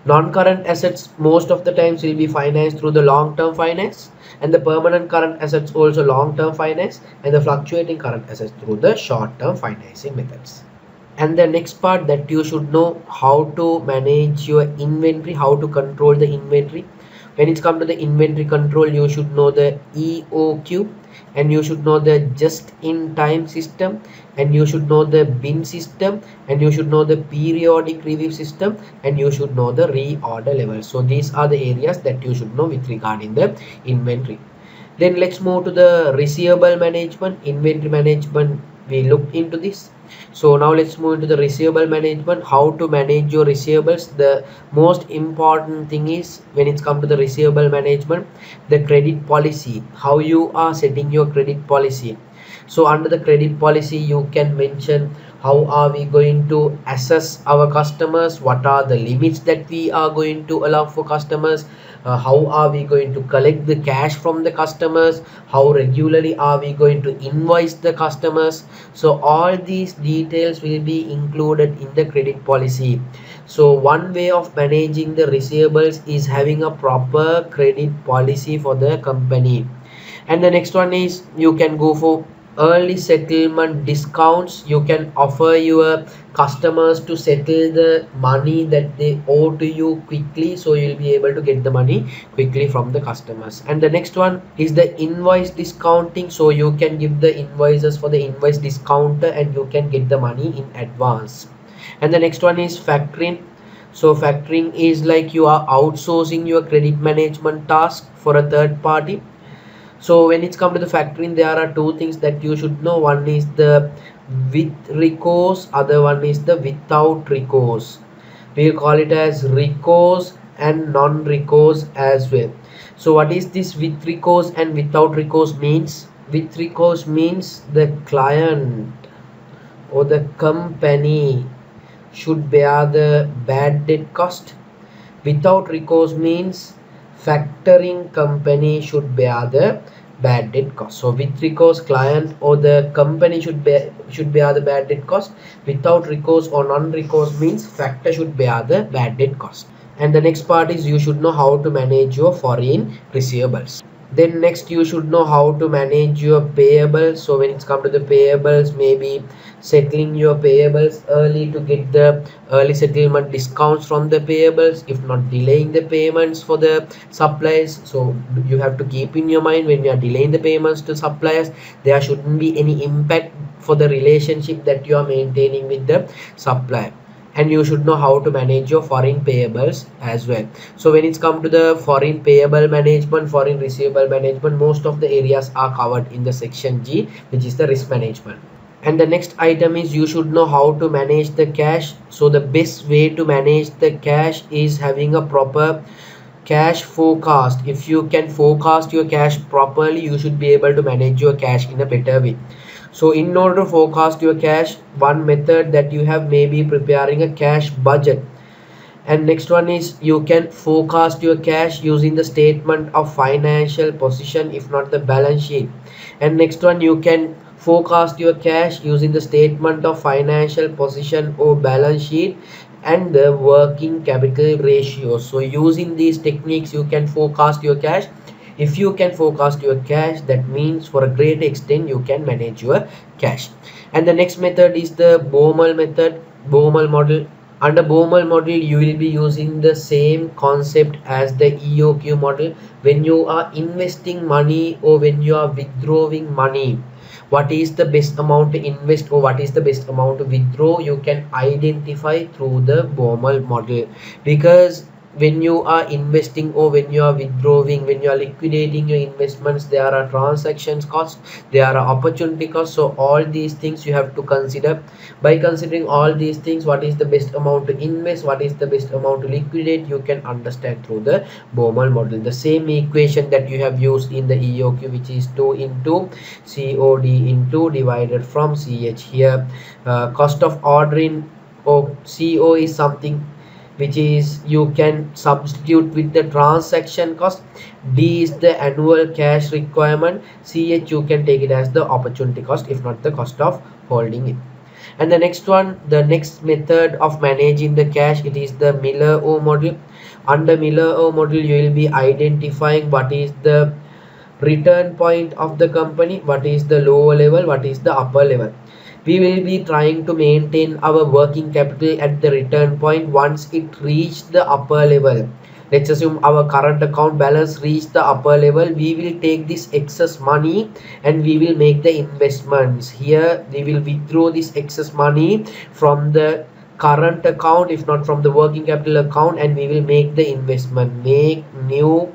non-current assets most of the times will be financed through the long-term finance, and the permanent current assets also long-term finance, and the fluctuating current assets through the short-term financing methods. And the next part that you should know, how to manage your inventory, how to control the inventory. When it's come to the inventory control, you should know the EOQ, and you should know the just in time system, and you should know the bin system, and you should know the periodic review system, and you should know the reorder level. So these are the areas that you should know with regarding the inventory. Then let's move to the receivable management. Inventory management, we looked into this. So now let's move into the receivable management, how to manage your receivables. The most important thing is, when it's come to the receivable management, the credit policy, how you are setting your credit policy. So under the credit policy, you can mention how are we going to assess our customers, what are the limits that we are going to allow for customers, how are we going to collect the cash from the customers, how regularly are we going to invoice the customers. So all these details will be included in the credit policy. So one way of managing the receivables is having a proper credit policy for the company. And the next one is, you can go for early settlement discounts. You can offer your customers to settle the money that they owe to you quickly, so you'll be able to get the money quickly from the customers. And the next one is the invoice discounting. So you can give the invoices for the invoice discounter, and you can get the money in advance. And the next one is factoring. So factoring is like you are outsourcing your credit management task for a third party. So when it's come to the factoring, there are two things that you should know. One is the with recourse, other one is the without recourse. We'll call it as recourse and non-recourse as well. So what is this with recourse and without recourse means? With recourse means the client or the company should bear the bad debt cost. Without recourse means factoring company should bear the bad debt cost. So with recourse, client or the company should bear the bad debt cost. Without recourse or non-recourse means factor should bear the bad debt cost. And the next part is you should know how to manage your foreign receivables. Then next you should know how to manage your payables. So when it's come to the payables, maybe settling your payables early to get the early settlement discounts from the payables, if not delaying the payments for the suppliers. So you have to keep in your mind, when you are delaying the payments to suppliers, there shouldn't be any impact for the relationship that you are maintaining with the supplier. And you should know how to manage your foreign payables as well. So when it's come to the foreign payable management, foreign receivable management, most of the areas are covered in the section G, which is the risk management. And the next item is you should know how to manage the cash. So the best way to manage the cash is having a proper cash forecast. If you can forecast your cash properly, you should be able to manage your cash in a better way. So in order to forecast your cash, one method that you have may be preparing a cash budget. And next one is you can forecast your cash using the statement of financial position, if not the balance sheet. And next one, you can forecast your cash using the statement of financial position or balance sheet and the working capital ratio. So using these techniques, you can forecast your cash. If you can forecast your cash, that means for a great extent you can manage your cash. And the next method is the Baumol method, Baumol model. Under Baumol model, you will be using the same concept as the EOQ model. When you are investing money or when you are withdrawing money, what is the best amount to invest or what is the best amount to withdraw, you can identify through the Baumol model. Because when you are investing or when you are withdrawing, when you are liquidating your investments, there are transactions costs, there are opportunity costs. So all these things you have to consider. By considering all these things, what is the best amount to invest, what is the best amount to liquidate, you can understand through the Baumol model. The same equation that you have used in the EOQ, which is 2 into COD into divided from CH. Here cost of ordering or CO is something which is you can substitute with the transaction cost. D is the annual cash requirement. CH you can take it as the opportunity cost, if not the cost of holding it. And the next one, the next method of managing the cash, it is the Miller-O model. Under Miller-O model, you will be identifying what is the return point of the company, what is the lower level, what is the upper level. We will be trying to maintain our working capital at the return point once it reached the upper level. Let's assume our current account balance reached the upper level. We will take this excess money and we will make the investments. Here we will withdraw this excess money from the current account, if not from the working capital account, and we will make the investment, make new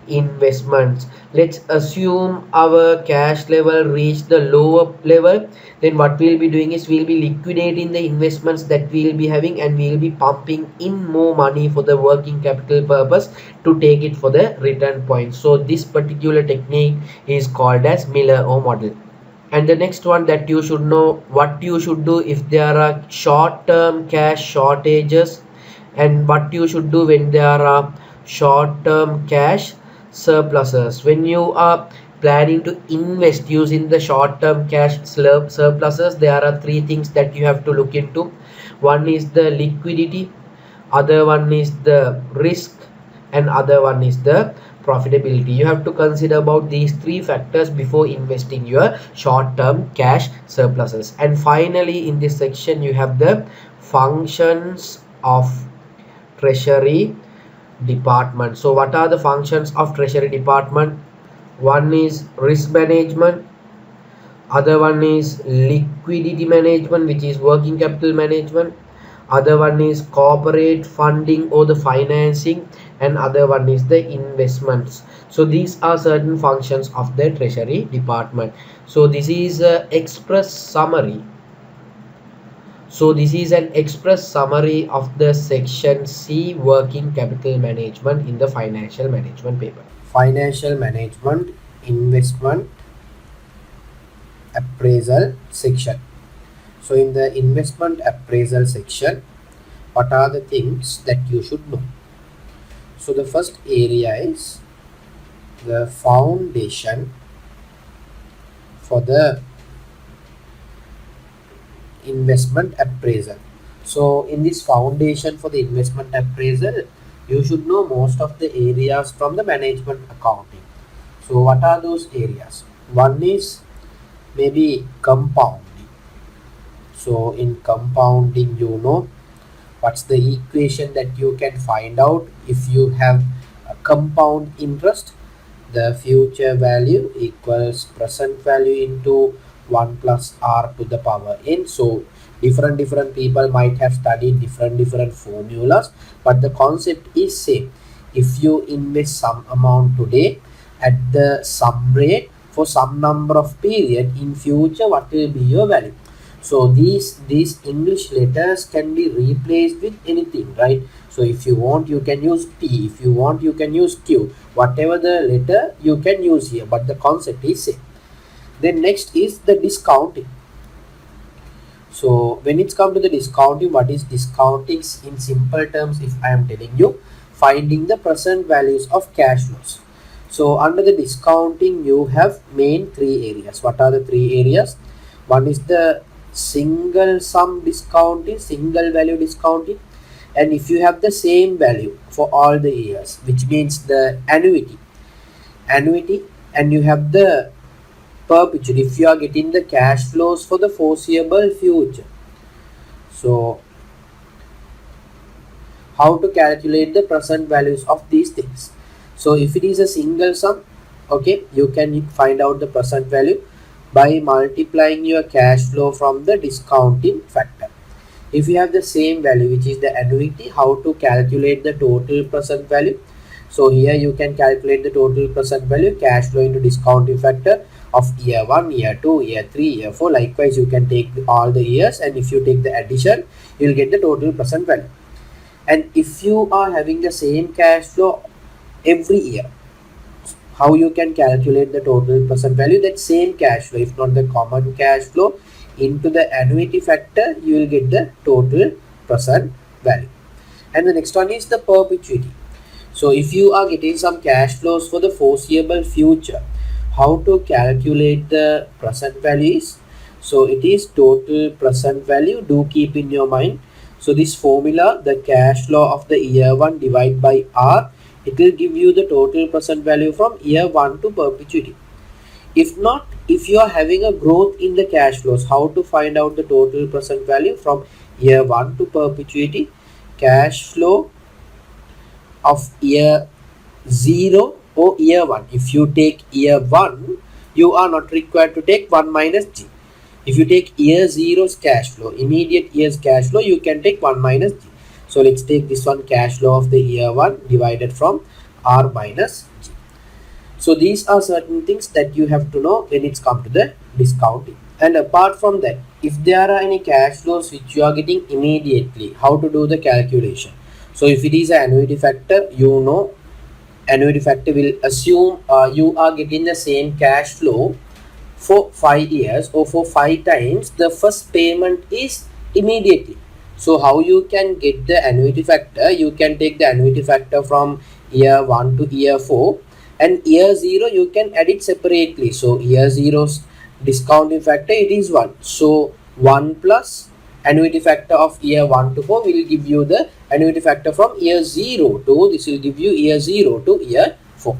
investments. Let's assume our cash level reached the lower level. Then what we'll be doing is we'll be liquidating the investments that we'll be having and we'll be pumping in more money for the working capital purpose to take it for the return point. So this particular technique is called as Miller-O model. And the next one that you should know, what you should do if there are short-term cash shortages, and what you should do when there are short-term cash surpluses. When you are planning to invest using the short-term cash surpluses, there are three things that you have to look into. One is the liquidity, other one is the risk, and other one is the profitability. You have to consider about these three factors before investing your short-term cash surpluses. And finally, in this section, you have the functions of treasury department. So what are the functions of treasury department? One is risk management, other one is liquidity management, which is working capital management, other one is corporate funding or the financing, and other one is the investments. So these are certain functions of the treasury department. So this is an express summary. So this is an express summary of the section C, working capital management, in the financial management paper. Financial management, investment, appraisal section. So in the investment appraisal section, what are the things that you should know? So the first area is the foundation for the investment appraisal. So in this foundation for the investment appraisal, you should know most of the areas from the management accounting. So what are those areas? One is maybe compounding. So in compounding, you know what's the equation that you can find out if you have a compound interest. The future value equals present value into 1 plus r to the power n. So different people might have studied different formulas, but the concept is same. If you invest some amount today at the sum rate for some number of period, in future what will be your value? So these English letters can be replaced with anything, right? So if you want, you can use P. If you want, you can use Q. Whatever the letter you can use here, but the concept is same. Then next is the discounting. So when it's come to the discounting, what is discounting in simple terms? If I am telling you, finding the present values of cash flows. So under the discounting, you have main three areas. What are the three areas? One is the single sum discounting, single value discounting, and if you have the same value for all the years, which means the annuity, and you have the perpetuity, if you are getting the cash flows for the foreseeable future. So how to calculate the present values of these things? So if it is a single sum, okay, you can find out the present value by multiplying your cash flow from the discounting factor. If you have the same value, which is the annuity, how to calculate the total present value? So here you can calculate the total present value, cash flow into discounting factor of year 1, year 2, year 3, year 4. Likewise, you can take all the years, and if you take the addition, you will get the total present value. And if you are having the same cash flow every year, how you can calculate the total present value? That same cash flow, if not the common cash flow, into the annuity factor, you will get the total present value. And the next one is the perpetuity. So if you are getting some cash flows for the foreseeable future, how to calculate the present value is? So it is total present value. Do keep in your mind. So this formula, the cash flow of the year 1 divided by R, it will give you the total present value from year 1 to perpetuity. If not, if you are having a growth in the cash flows, how to find out the total present value from year 1 to perpetuity? Cash flow of year 0 or year 1. If you take year 1, you are not required to take 1 minus G. If you take year 0's cash flow, immediate year's cash flow, you can take 1 minus G. So let's take this one, cash flow of the year 1 divided from R minus G. So these are certain things that you have to know when it's come to the discounting. And apart from that, if there are any cash flows which you are getting immediately, how to do the calculation? So if it is an annuity factor, you know annuity factor will assume you are getting the same cash flow for 5 years or for 5 times. The first payment is immediately. So how you can get the annuity factor? You can take the annuity factor from year 1 to year 4, and year 0 you can add it separately. So year 0's discounting factor, it is 1. So 1 plus annuity factor of year 1 to 4 will give you the annuity factor from year 0 to, this will give you year 0 to year 4.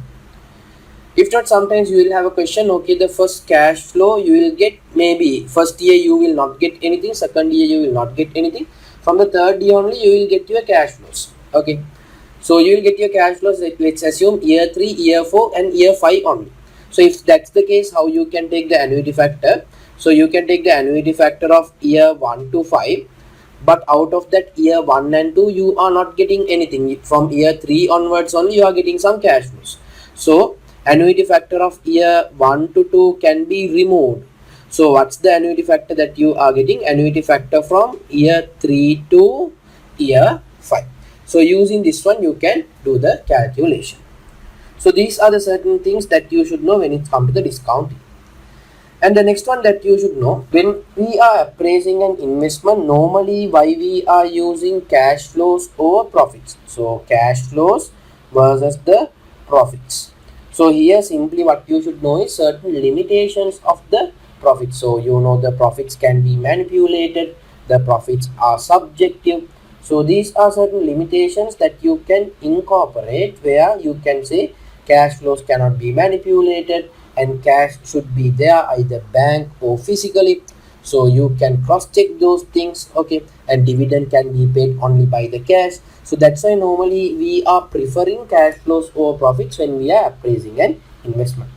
If not, sometimes you will have a question, okay, the first cash flow you will get, maybe first year you will not get anything, second year you will not get anything, from the third year only you will get your cash flows. Okay, so you will get your cash flows, let's assume year 3, year 4 and year 5 only. So if that's the case, how you can take the annuity factor? So you can take the annuity factor of year 1 to 5, but out of that year 1 and 2 you are not getting anything. From year 3 onwards only you are getting some cash flows. So annuity factor of year 1 to 2 can be removed. So what's the annuity factor that you are getting? Annuity factor from year 3 to year 5. So using this one you can do the calculation. So these are the certain things that you should know when it comes to the discounting. And the next one that you should know, when we are appraising an investment, normally why we are using cash flows over profits. So cash flows versus the profits. So here simply what you should know is certain limitations of the profit. So you know the profits can be manipulated, the profits are subjective. So these are certain limitations that you can incorporate, where you can say cash flows cannot be manipulated and cash should be there either bank or physically. So you can cross check those things, okay, and dividend can be paid only by the cash. So that's why normally we are preferring cash flows over profits when we are appraising an investment.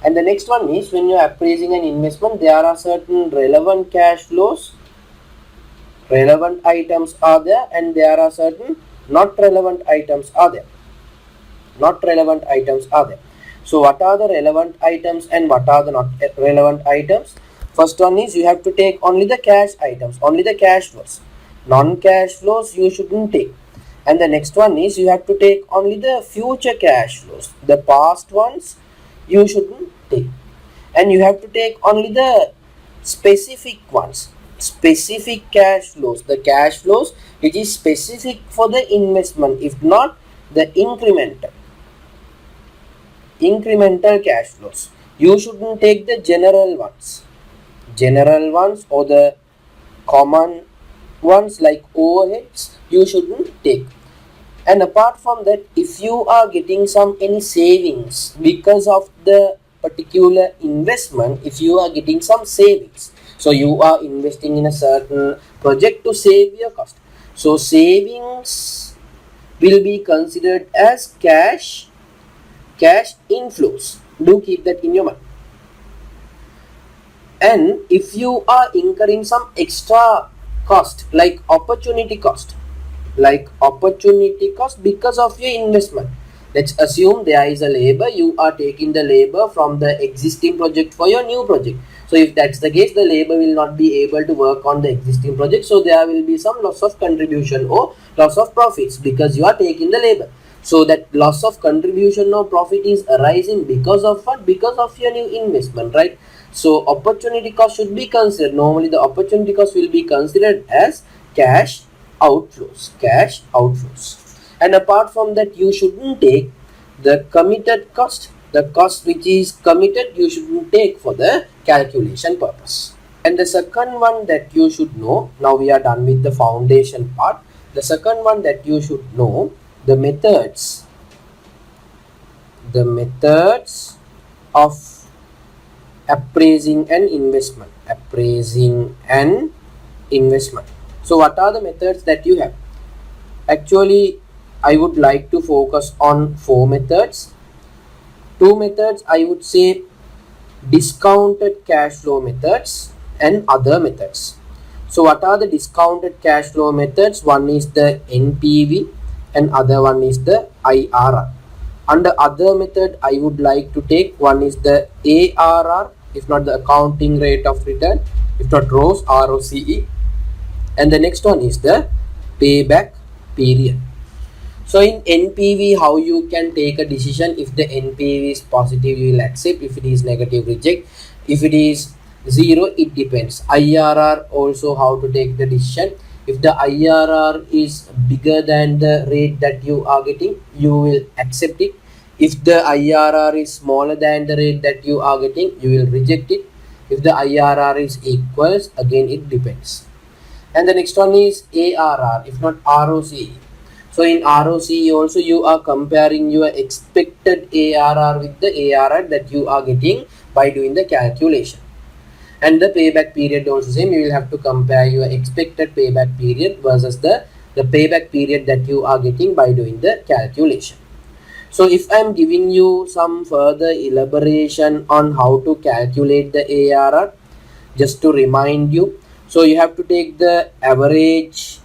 And the next one is, when you are appraising an investment, there are certain relevant cash flows, relevant items are there, and there are certain not relevant items are there. Not relevant items are there. So what are the relevant items and what are the not relevant items? First one is, you have to take only the cash items, only the cash flows. Non-cash flows you shouldn't take. And the next one is, you have to take only the future cash flows. The past ones you shouldn't take. And you have to take only the specific ones, specific cash flows, the cash flows which is specific for the investment, if not the incremental cash flows. You shouldn't take the general ones or the common ones like overheads, you shouldn't take. And apart from that, if you are getting any savings because of the particular investment, if you are getting some savings, so you are investing in a certain project to save your cost, so savings will be considered as cash inflows. Do keep that in your mind. And if you are incurring some extra cost like opportunity cost because of your investment, let's assume there is a labor, you are taking the labor from the existing project for your new project. So if that's the case, the labor will not be able to work on the existing project, so there will be some loss of contribution or loss of profits because you are taking the labor. So that loss of contribution or profit is arising because of what? Because of your new investment, right? So opportunity cost should be considered. Normally the opportunity cost will be considered as cash outflows. And apart from that, you shouldn't take the committed cost. The cost which is committed, you shouldn't take for the calculation purpose. And the second one that you should know, now we are done with the foundation part. The second one that you should know, the methods of appraising an investment. So what are the methods that you have? Actually, I would like to focus on 4 methods. 2 methods I would say: discounted cash flow methods and other methods. So what are the discounted cash flow methods? One is the NPV and other one is the IRR. Under other method, I would like to take one is the ARR, if not the accounting rate of return, if not ROCE, ROCE, and the next one is the payback period. So in NPV, how you can take a decision? If the NPV is positive, you will accept. If it is negative, reject. If it is 0, it depends. IRR also, how to take the decision. If the IRR is bigger than the rate that you are getting, you will accept it. If the IRR is smaller than the rate that you are getting, you will reject it. If the IRR is equals, again it depends. And the next one is ARR, if not ROCE. So in ROCE also, you are comparing your expected ARR with the ARR that you are getting by doing the calculation. And the payback period also same, you will have to compare your expected payback period versus the payback period that you are getting by doing the calculation. So if I am giving you some further elaboration on how to calculate the ARR, just to remind you, so you have to take the average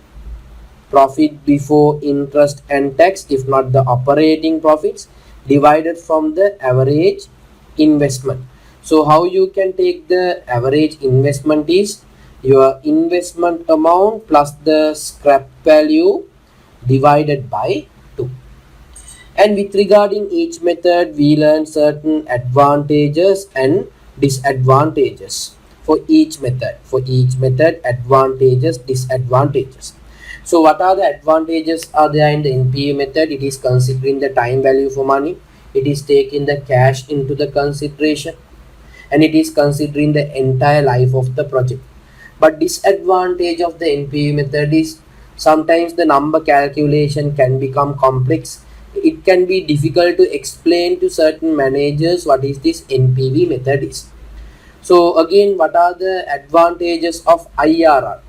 profit before interest and tax, if not the operating profits, divided from the average investment. So how you can take the average investment is your investment amount plus the scrap value divided by 2. And with regarding each method, we learn certain advantages and disadvantages for each method. Advantages, disadvantages. So what are the advantages are there in the NPV method? It is considering the time value for money. it is taking the cash into the consideration, and it is considering the entire life of the project. But disadvantage of the NPV method is sometimes the number calculation can become complex. It can be difficult to explain to certain managers what is this NPV method is. So again, what are the advantages of IRR?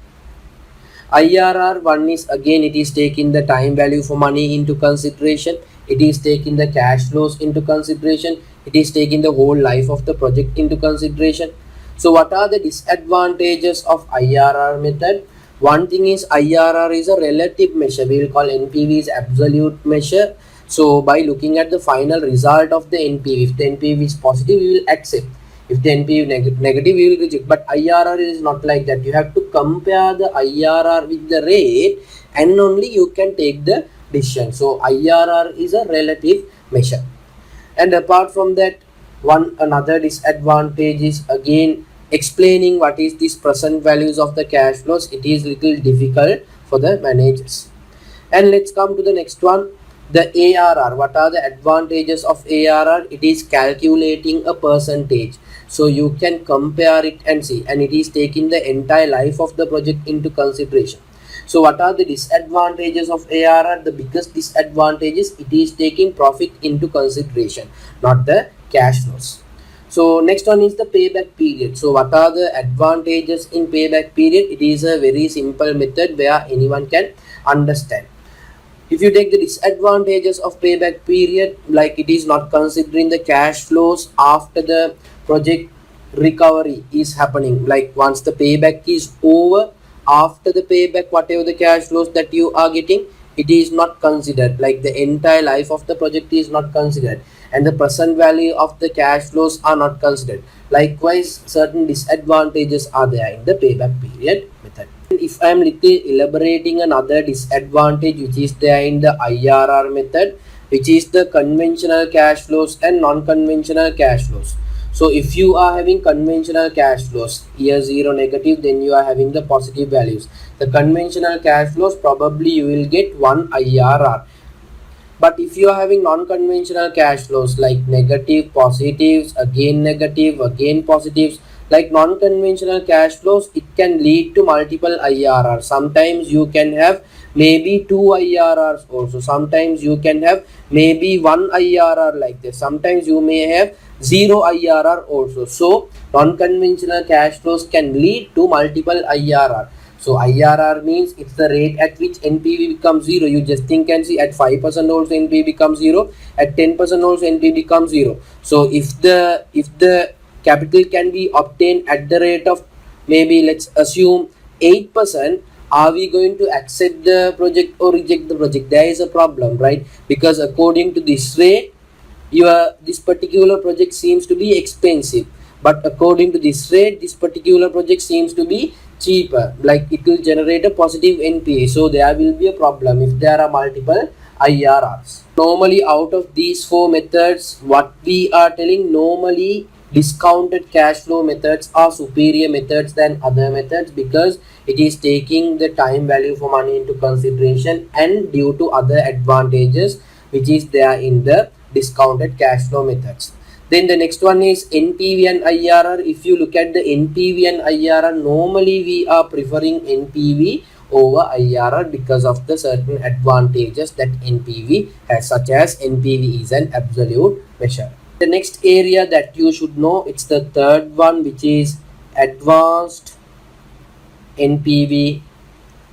IRR, one is again it is taking the time value for money into consideration, it is taking the cash flows into consideration, it is taking the whole life of the project into consideration. So what are the disadvantages of IRR method? One thing is IRR is a relative measure. We will call NPV is absolute measure. So by looking at the final result of the NPV, if the NPV is positive, we will accept. If the NPV negative, we will reject. But IRR is not like that. You have to compare the IRR with the rate, and only you can take the decision. So IRR is a relative measure. And apart from that, another disadvantage is again explaining what is this present values of the cash flows. It is little difficult for the managers. And let's come to the next one, the ARR. What are the advantages of ARR? It is calculating a percentage, so you can compare it and see, and it is taking the entire life of the project into consideration. So what are the disadvantages of ARR? The biggest disadvantage is it is taking profit into consideration, not the cash flows. So next one is the payback period. So what are the advantages in payback period? It is a very simple method where anyone can understand. If you take the disadvantages of payback period, like it is not considering the cash flows after the project recovery is happening. Like once the payback is over, after the payback, whatever the cash flows that you are getting, it is not considered. Like the entire life of the project is not considered, and the present value of the cash flows are not considered. Likewise, certain disadvantages are there in the payback period method. If I am little elaborating another disadvantage which is there in the IRR method, which is the conventional cash flows and non-conventional cash flows. So if you are having conventional cash flows, year 0 negative, then you are having the positive values. The conventional cash flows, probably you will get 1 IRR. But if you are having non-conventional cash flows like negative, positives, again negative, again positives, like non-conventional cash flows, it can lead to multiple IRRs. Sometimes you can have maybe 2 IRRs also. Sometimes you can have maybe 1 IRR like this. Sometimes you may have 0 IRR also. So non-conventional cash flows can lead to multiple IRR. So IRR means it's the rate at which NPV becomes 0. You just think and see, at 5% also NPV becomes 0, at 10% also NPV becomes 0. So if the capital can be obtained at the rate of maybe, let's assume 8%, are we going to accept the project or reject the project? There is a problem, right? Because according to this rate, this particular project seems to be expensive, but according to this rate, this particular project seems to be cheaper. Like it will generate a positive NPA, so there will be a problem if there are multiple IRRs. Normally, out of these 4 methods, what we are telling, normally discounted cash flow methods are superior methods than other methods, because it is taking the time value for money into consideration, and due to other advantages which is there in the discounted cash flow methods. Then the next one is NPV and IRR. If you look at the NPV and IRR, normally we are preferring NPV over IRR because of the certain advantages that NPV has, such as NPV is an absolute measure. The next area that you should know, it's the third one, which is advanced NPV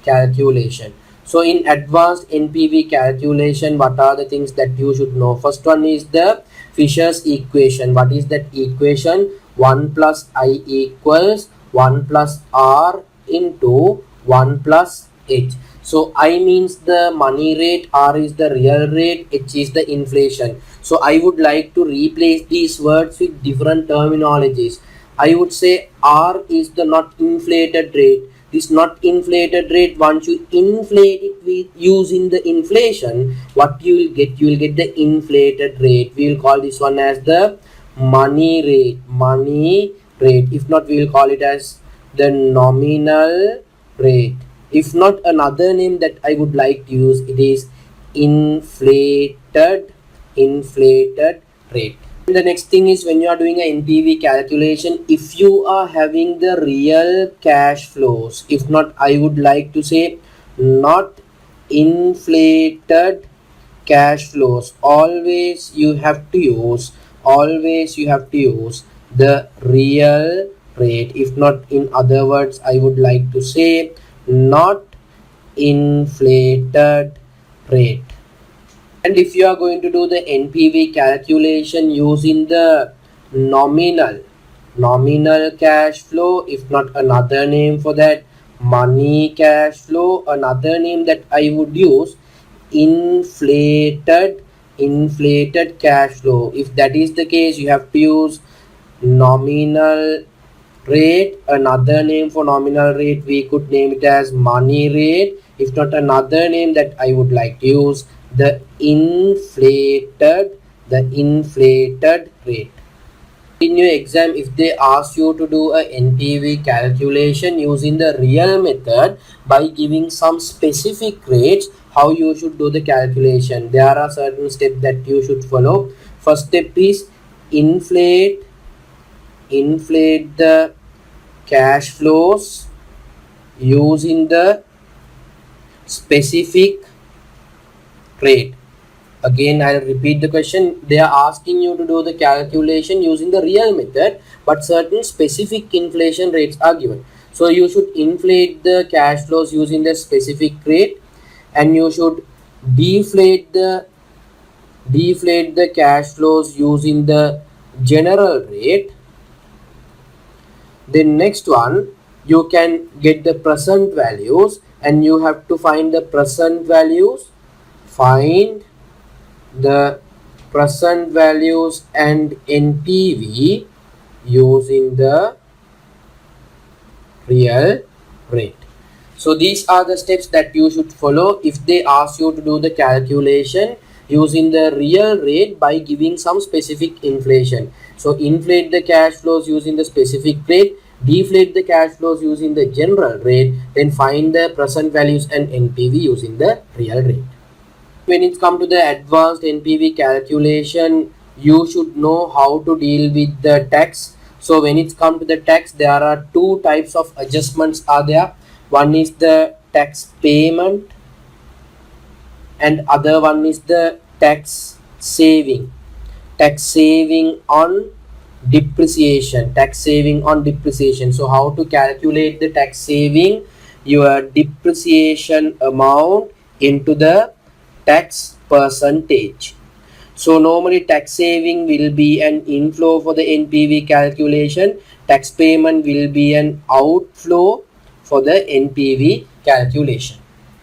calculation. So in advanced NPV calculation, what are the things that you should know? First one is the Fisher's equation. What is that equation? 1 plus I equals 1 plus R into 1 plus H. So I means the money rate, R is the real rate, H is the inflation. So I would like to replace these words with different terminologies. I would say R is the not inflated rate. This not inflated rate, once you inflate it with using the inflation, what you will get? You will get the inflated rate. We will call this one as the money rate. Money rate. If not, we will call it as the nominal rate. If not, another name that I would like to use, it is inflated inflated rate. And the next thing is, when you are doing a NPV calculation, if you are having the real cash flows, if not, I would like to say not inflated cash flows, always you have to use the real rate. If not, in other words, I would like to say not inflated rate. And if you are going to do the NPV calculation using the nominal cash flow, if not another name for that, money cash flow, another name that I would use, inflated cash flow. If that is the case, you have to use nominal rate. Another name for nominal rate, we could name it as money rate. If not, another name that I would like to use, the inflated rate. In your exam, if they ask you to do a NPV calculation using the real method by giving some specific rates, how you should do the calculation, there are certain steps that you should follow. First step is inflate the cash flows using the specific rate. Again, I'll repeat the question. They are asking you to do the calculation using the real method, but certain specific inflation rates are given. So you should inflate the cash flows using the specific rate, and you should deflate the cash flows using the general rate. Then next one, you can get the present values, and you have to find the present values. Find the present values and NPV using the real rate. So these are the steps that you should follow if they ask you to do the calculation using the real rate by giving some specific inflation. So inflate the cash flows using the specific rate, deflate the cash flows using the general rate, then find the present values and NPV using the real rate. When it comes to the advanced NPV calculation, you should know how to deal with the tax. So when it comes to the tax, there are two types of adjustments are there. One is the tax payment, and other one is the tax saving. Tax saving on depreciation. So how to calculate the tax saving? Your depreciation amount into the tax percentage. So normally tax saving will be an inflow for the NPV calculation. Tax payment will be an outflow for the NPV calculation.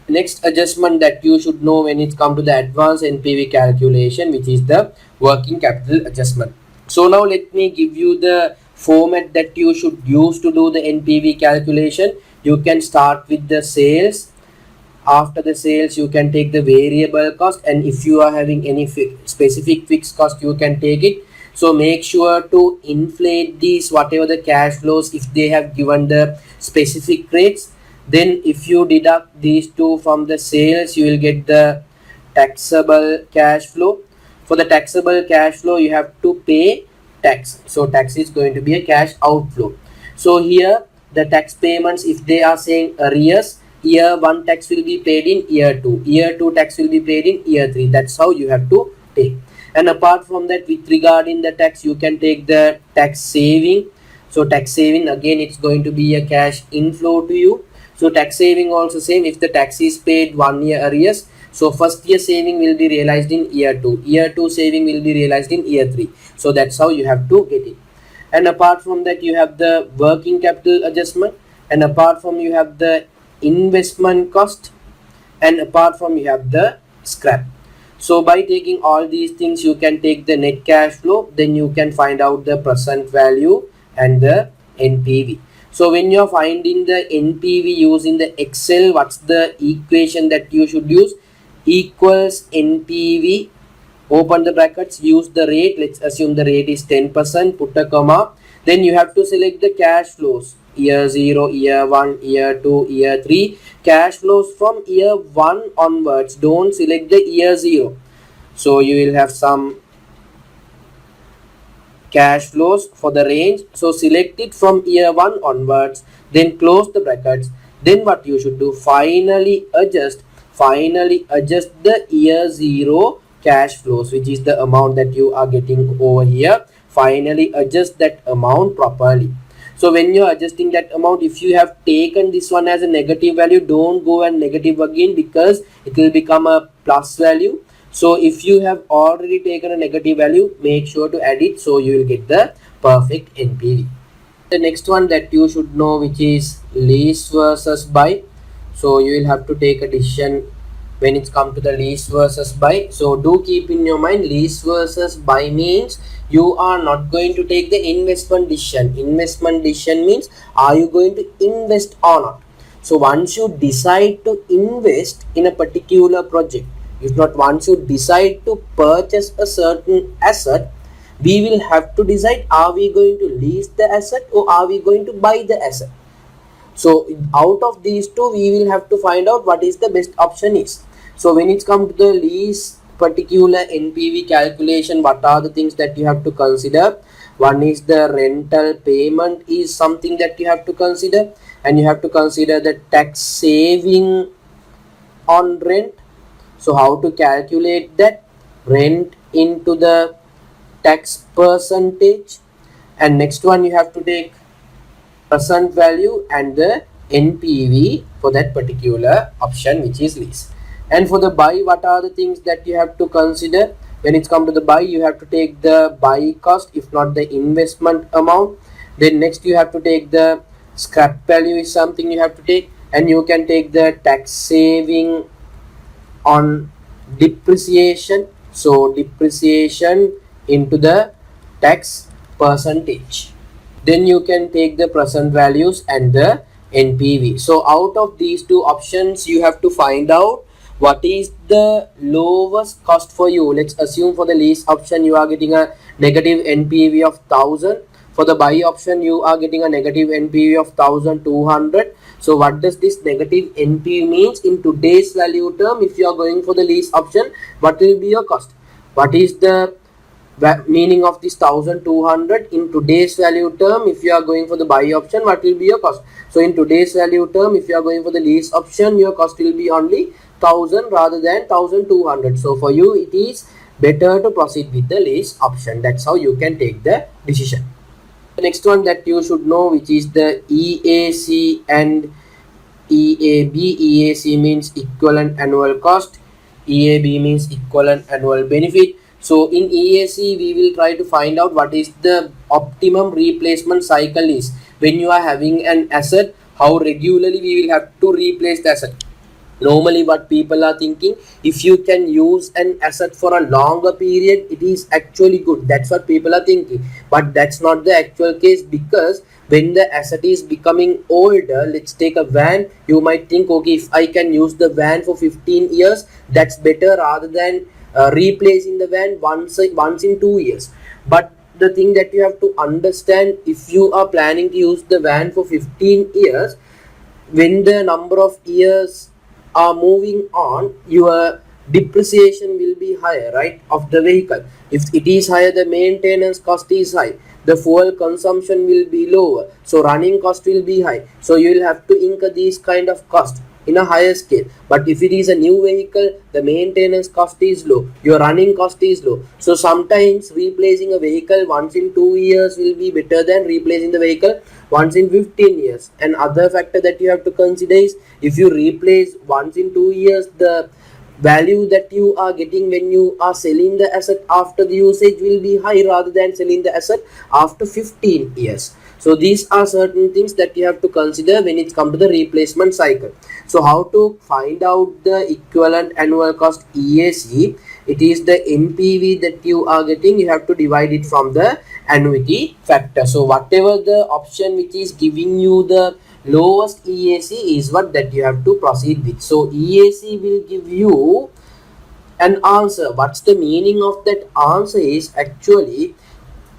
Next adjustment that you should know when it comes to the advanced NPV calculation, which is the working capital adjustment. So now let me give you the format that you should use to do the NPV calculation. You can start with the sales. After the sales, you can take the variable cost, and if you are having any specific fixed cost, you can take it. So make sure to inflate these whatever the cash flows if they have given the specific rates. Then if you deduct these two from the sales, you will get the taxable cash flow. For the taxable cash flow, you have to pay tax. So tax is going to be a cash outflow. So here the tax payments, if they are saying arrears, year 1 tax will be paid in year 2, year 2 tax will be paid in year 3. That's how you have to take. And apart from that, with regarding the tax, you can take the tax saving. So tax saving, again, it's going to be a cash inflow to you. So tax saving also same. If the tax is paid 1 year arrears, so first year saving will be realized in year 2, year 2 saving will be realized in year 3. So that's how you have to get it. And apart from that, you have the working capital adjustment, and apart from you have the investment cost, and apart from you have the scrap. So by taking all these things, you can take the net cash flow, then you can find out the present value and the NPV. So when you're finding the NPV using the Excel, what's the equation that you should use? Equals NPV, open the brackets, use the rate. Let's assume the rate is 10%, put a comma. Then you have to select the cash flows. Year 0, year 1, year 2, year 3. Cash flows from year 1 onwards. Don't select the year 0. So you will have some cash flows for the range. So select it from year 1 onwards, then close the brackets. Then what you should do, finally adjust the year 0 cash flows, which is the amount that you are getting over here. Finally adjust that amount properly. So when you're adjusting that amount, if you have taken this one as a negative value, don't go and negative again, because it will become a plus value. So if you have already taken a negative value, make sure to add it, so you will get the perfect NPV. The next one that you should know, which is lease versus buy. So you will have to take a decision when it's come to the lease versus buy. So do keep in your mind, lease versus buy means you are not going to take the investment decision. Investment decision means, are you going to invest or not? So once you decide to invest in a particular project, if not once you decide to purchase a certain asset, we will have to decide, are we going to lease the asset or are we going to buy the asset? So out of these two, we will have to find out what is the best option is. So when it's come to the lease particular NPV calculation, what are the things that you have to consider? One is the rental payment is something that you have to consider, and you have to consider the tax saving on rent. So how to calculate that? Rent into the tax percentage. And next one, you have to take present value and the NPV for that particular option, which is lease. And for the buy, what are the things that you have to consider? When it's come to the buy, you have to take the buy cost, if not the investment amount. Then next you have to take the scrap value is something you have to take, and you can take the tax saving on depreciation. So depreciation into the tax percentage. Then you can take the present values and the NPV. So out of these two options, you have to find out what is the lowest cost for you. Let's assume for the lease option, you are getting a negative NPV of 1000. For the buy option, you are getting a negative NPV of 1200. So what does this negative NPV means in today's value term? If you are going for the lease option, what will be your cost? What is the meaning of this 1200 in today's value term? If you are going for the buy option, what will be your cost? So in today's value term, if you are going for the lease option, your cost will be only 1000 rather than 1200. So for you, it is better to proceed with the lease option. That's how you can take the decision. The next one that you should know, which is the EAC and EAB. EAC means equivalent annual cost. EAB means equivalent annual benefit. So in EAC, we will try to find out what is the optimum replacement cycle is. When you are having an asset, how regularly we will have to replace the asset. Normally what people are thinking, if you can use an asset for a longer period, it is actually good. That's what people are thinking, but that's not the actual case, because when the asset is becoming older, let's take a van, you might think, okay, if I can use the van for 15 years, that's better rather than replacing the van once in 2 years. But the thing that you have to understand, if you are planning to use the van for 15 years, when the number of years are moving on, your depreciation will be higher, right, of the vehicle. If it is higher, the maintenance cost is high, the fuel consumption will be lower, so running cost will be high. So you will have to incur these kind of cost in a higher scale. But if it is a new vehicle, the maintenance cost is low, your running cost is low. So sometimes replacing a vehicle once in 2 years will be better than replacing the vehicle once in 15 years. And other factor that you have to consider is, if you replace once in 2 years, the value that you are getting when you are selling the asset after the usage will be high rather than selling the asset after 15 years. So these are certain things that you have to consider when it comes to the replacement cycle. So how to find out the equivalent annual cost, EAC? It is the NPV that you are getting. You have to divide it from the annuity factor. So whatever the option which is giving you the lowest EAC is what that you have to proceed with. So EAC will give you an answer. What's the meaning of that answer is actually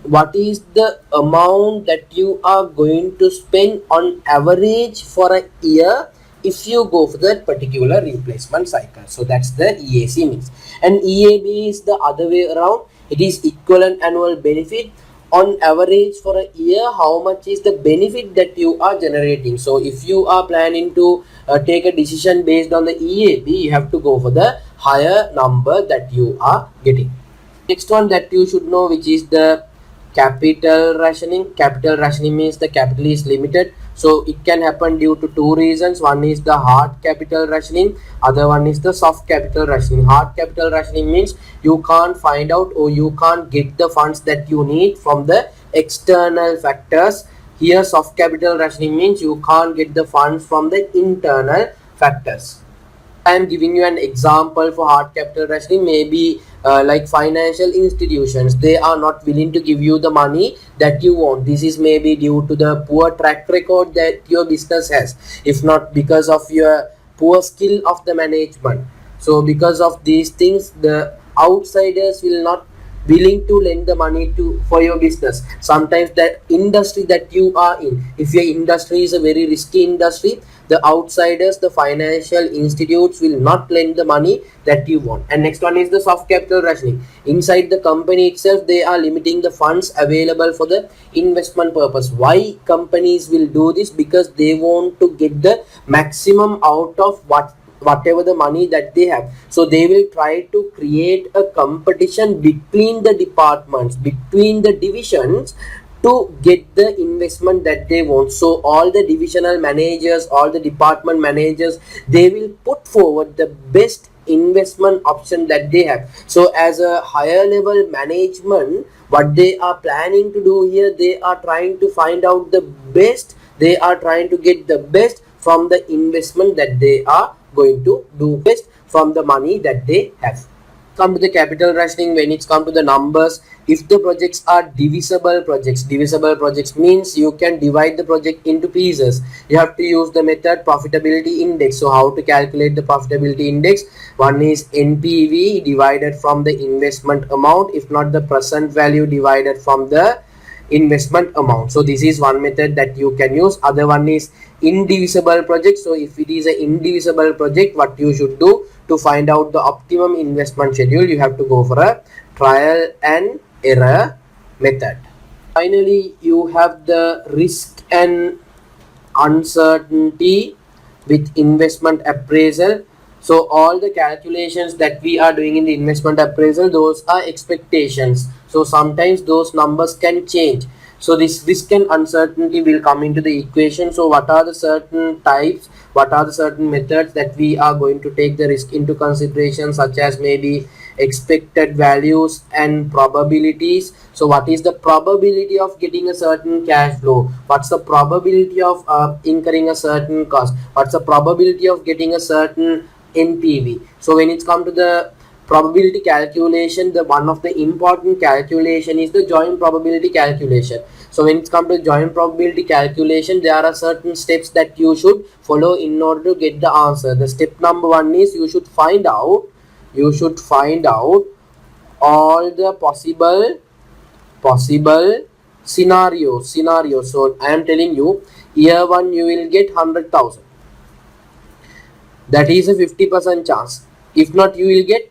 what is the amount that you are going to spend on average for a year if you go for that particular replacement cycle. So that's the EAC means. And EAB is the other way around. It is equivalent annual benefit. On average for a year, how much is the benefit that you are generating? So if you are planning to take a decision based on the EAB, you have to go for the higher number that you are getting. Next one that you should know, which is the capital rationing. Capital rationing means the capital is limited. So it can happen due to two reasons. One is the hard capital rationing, other one is the soft capital rationing. Hard capital rationing means you can't find out or you can't get the funds that you need from the external factors. Here soft capital rationing means you can't get the funds from the internal factors. I am giving you an example for hard capital rationing. Maybe like financial institutions, they are not willing to give you the money that you want. This is maybe due to the poor track record that your business has, if not because of your poor skill of the management. So because of these things, the outsiders will not willing to lend the money to for your business. Sometimes that industry that you are in, if your industry is a very risky industry, the outsiders, the financial institutes will not lend the money that you want. And next one is the soft capital rationing. Inside the company itself, they are limiting the funds available for the investment purpose. Why companies will do this? Because they want to get the maximum out of whatever the money that they have. So they will try to create a competition between the departments, between the divisions, to get the investment that they want. So all the divisional managers, all the department managers, they will put forward the best investment option that they have. So as a higher level management, what they are planning to do here, they are trying to find out the best, they are trying to get the best from the investment that they are going to do, best from the money that they have. Come to the capital rationing. When it's come to the numbers, if the projects are divisible projects means you can divide the project into pieces. You have to use the method profitability index. So how to calculate the profitability index? One is NPV divided from the investment amount, if not the present value divided from the investment amount. So this is one method that you can use. Other one is indivisible project. So if it is an indivisible project, what you should do to find out the optimum investment schedule, you have to go for a trial and error method. Finally, you have the risk and uncertainty with investment appraisal. So all the calculations that we are doing in the investment appraisal, those are expectations. So sometimes those numbers can change. So this risk and uncertainty will come into the equation. So what are the certain types, what are the certain methods that we are going to take the risk into consideration, such as maybe expected values and probabilities. So what is the probability of getting a certain cash flow? What's the probability of incurring a certain cost? What's the probability of getting a certain NPV? So when it's come to the probability calculation, the one of the important calculation is the joint probability calculation. So when it's come to joint probability calculation, there are certain steps that you should follow in order to get the answer. The step number one is you should find out all the possible scenarios. So I am telling you, year one you will get 100,000. That is a 50% chance. If not, you will get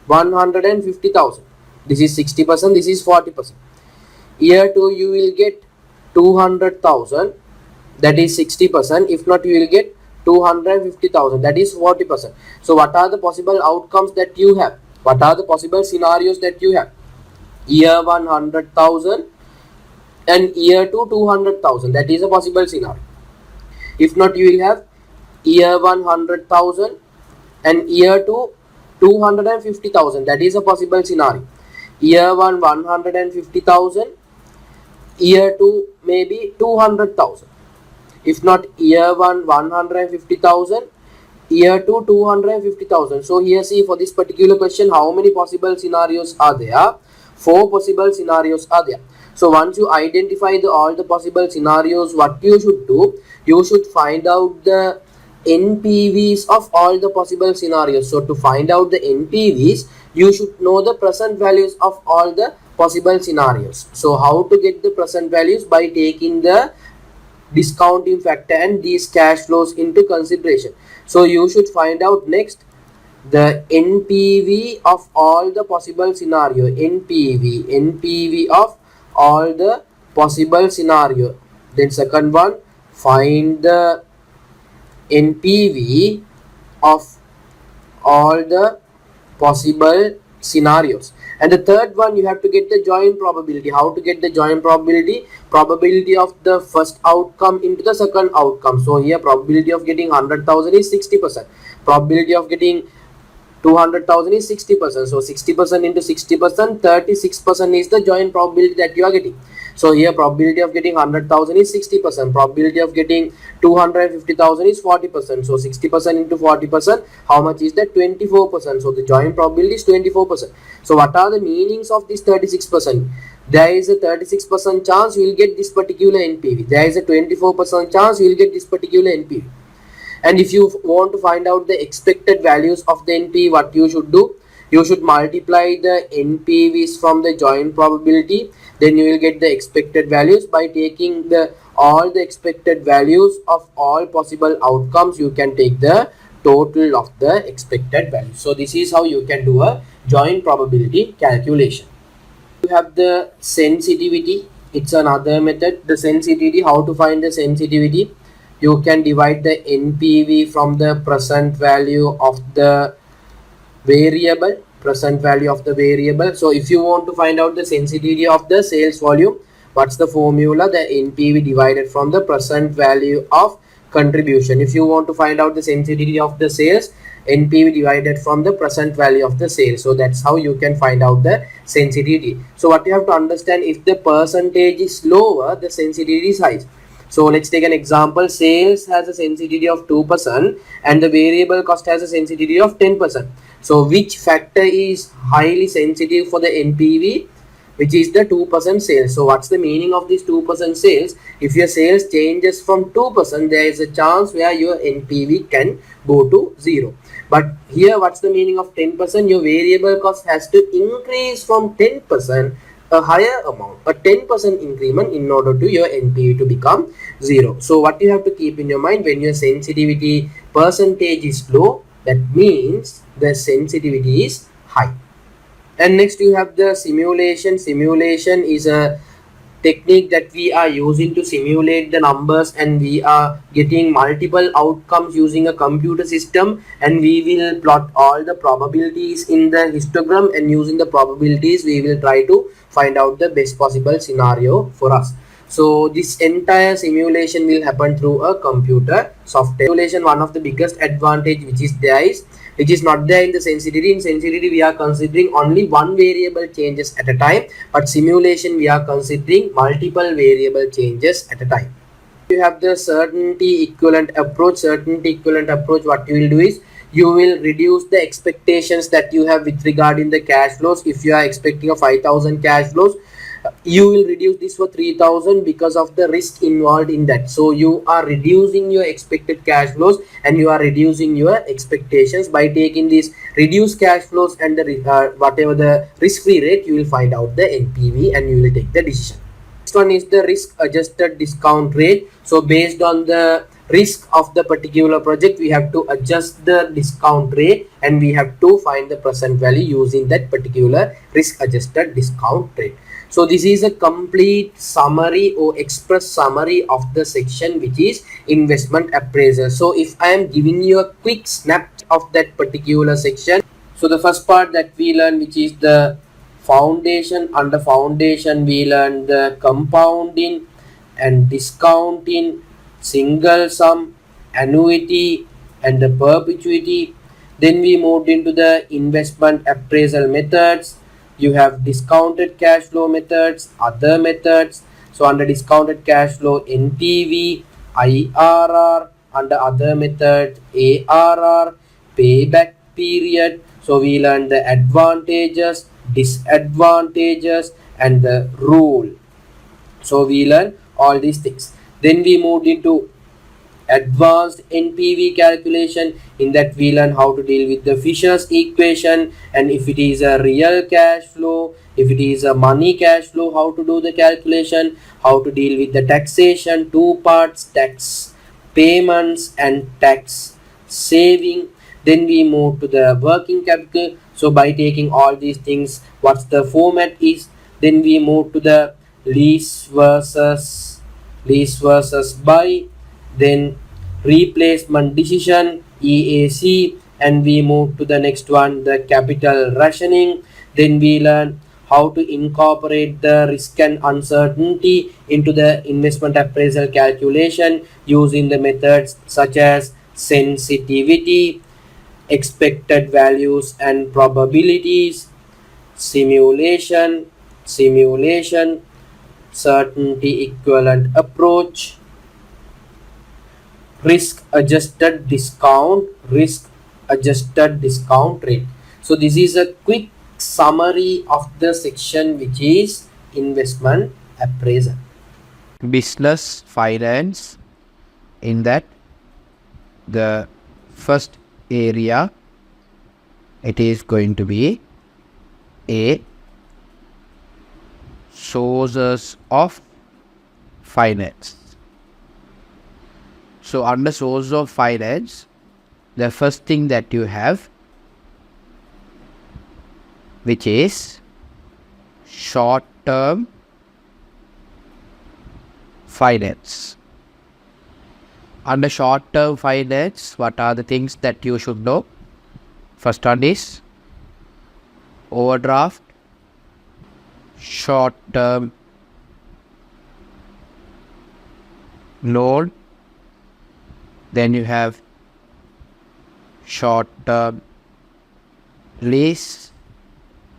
150,000. This is 60%, this is 40%. Year 2 you will get 200,000. That is 60%. If not, you will get 250,000. That is 40%. So what are the possible outcomes that you have? What are the possible scenarios that you have? Year 1 100,000 and year 2 200,000. That is a possible scenario. If not, you will have year 1 100,000 and year 2 250,000. That is a possible scenario. Year 1 150,000, year 2 maybe 200,000. If not, year 1 150,000, year 2 250,000. So here see, for this particular question, how many possible scenarios are there? 4 possible scenarios are there. So once you identify all the possible scenarios, what you should do, you should find out the NPVs of all the possible scenarios. So to find out the NPVs, you should know the present values of all the possible scenarios. So how to get the present values? By taking the discounting factor and these cash flows into consideration. So you should find out next the NPV of all the possible scenario. NPV of all the possible scenario. Then second one, find the NPV of all the possible scenarios. And the third one, you have to get the joint probability. How to get the joint probability? Probability of the first outcome into the second outcome. So here probability of getting 100,000 is 60%. Probability of getting 200,000 is 60%. So 60% into 60%, 36% is the joint probability that you are getting. So here probability of getting 100,000 is 60%. Probability of getting 250,000 is 40%. So 60% into 40%, how much is that? 24%. So the joint probability is 24%. So what are the meanings of this 36%? There is a 36% chance you will get this particular NPV. There is a 24% chance you will get this particular NPV. And if you want to find out the expected values of the NPV, what you should do? You should multiply the NPVs from the joint probability. Then you will get the expected values by taking all the expected values of all possible outcomes. You can take the total of the expected values. So this is how you can do a joint probability calculation. You have the sensitivity. It's another method. The sensitivity, how to find the sensitivity? You can divide the NPV from the present value of the variable. So if you want to find out the sensitivity of the sales volume, what's the formula? The NPV divided from the present value of contribution. If you want to find out the sensitivity of the sales, NPV divided from the present value of the sales. So that's how you can find out the sensitivity. So what you have to understand, if the percentage is lower, the sensitivity is high. So let's take an example. Sales has a sensitivity of 2% and the variable cost has a sensitivity of 10%. So which factor is highly sensitive for the NPV? Which is the 2% sales. So what's the meaning of this 2% sales? If your sales changes from 2%, there is a chance where your NPV can go to 0. But here what's the meaning of 10%? Your variable cost has to increase from 10%, a higher amount, a 10% increment in order to your NPV to become 0. So what you have to keep in your mind, when your sensitivity percentage is low, that means the sensitivity is high. And next you have the simulation. Simulation is a technique that we are using to simulate the numbers, and we are getting multiple outcomes using a computer system, and we will plot all the probabilities in the histogram, and using the probabilities we will try to find out the best possible scenario for us. So this entire simulation will happen through a computer software. Simulation, one of the biggest advantage which is not there in the sensitivity. In sensitivity we are considering only one variable changes at a time, but simulation we are considering multiple variable changes at a time. You have the certainty equivalent approach. What you will do is you will reduce the expectations that you have with regard in the cash flows. If you are expecting a 5,000 cash flows, you will reduce this for 3,000 because of the risk involved in that. So you are reducing your expected cash flows and you are reducing your expectations. By taking these reduced cash flows and the whatever the risk-free rate, you will find out the NPV and you will take the decision. Next one is the risk adjusted discount rate. So based on the risk of the particular project, we have to adjust the discount rate and we have to find the present value using that particular risk adjusted discount rate. So this is a complete summary or express summary of the section which is investment appraisal. So if I am giving you a quick snap of that particular section, so the first part that we learn, which is the foundation. Under foundation we learn the compounding and discounting, single sum, annuity and the perpetuity. Then we moved into the investment appraisal methods. You have discounted cash flow methods, other methods. So under discounted cash flow, NPV, IRR, under other method, ARR, payback period. So we learned the advantages, disadvantages and the rule. So we learn all these things. Then we moved into advanced NPV calculation. In that we learn how to deal with the Fisher's equation, and if it is a real cash flow, if it is a money cash flow, how to do the calculation, how to deal with the taxation, two parts, tax payments and tax saving. Then we move to the working capital. So by taking all these things, what's the format is, then we move to the lease versus buy, then replacement decision, EAC, and we move to the next one, the capital rationing. Then we learn how to incorporate the risk and uncertainty into the investment appraisal calculation using the methods such as sensitivity, expected values and probabilities, simulation, certainty equivalent approach, risk adjusted discount rate. So this is a quick summary of the section which is investment appraisal. Business finance, in that the first area, it is going to be a sources of finance. So under source of finance, the first thing that you have, which is short term finance. Under short term finance, what are the things that you should know? First one is overdraft, short term loan, then you have short term lease,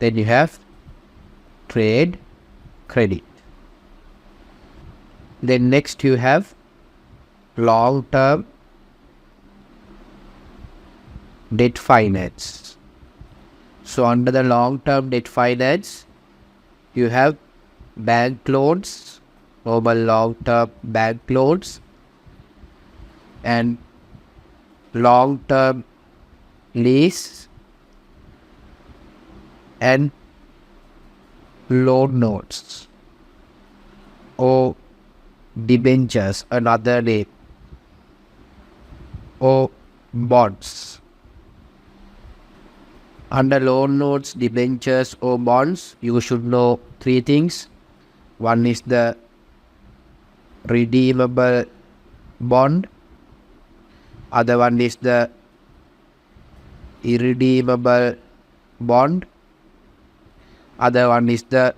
then you have trade credit. Then next you have long term debt finance. So under the long term debt finance, you have bank loans, normal long term bank loans, and long term lease and loan notes or debentures, another name, or bonds. Under loan notes, debentures or bonds, you should know three things. One is the redeemable bond, other one is the irredeemable bond, other one is the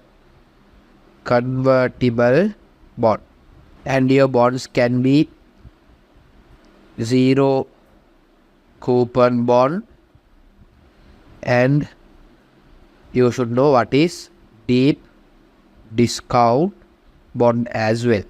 convertible bond. And your bonds can be zero coupon bond, and you should know what is deep discount bond as well.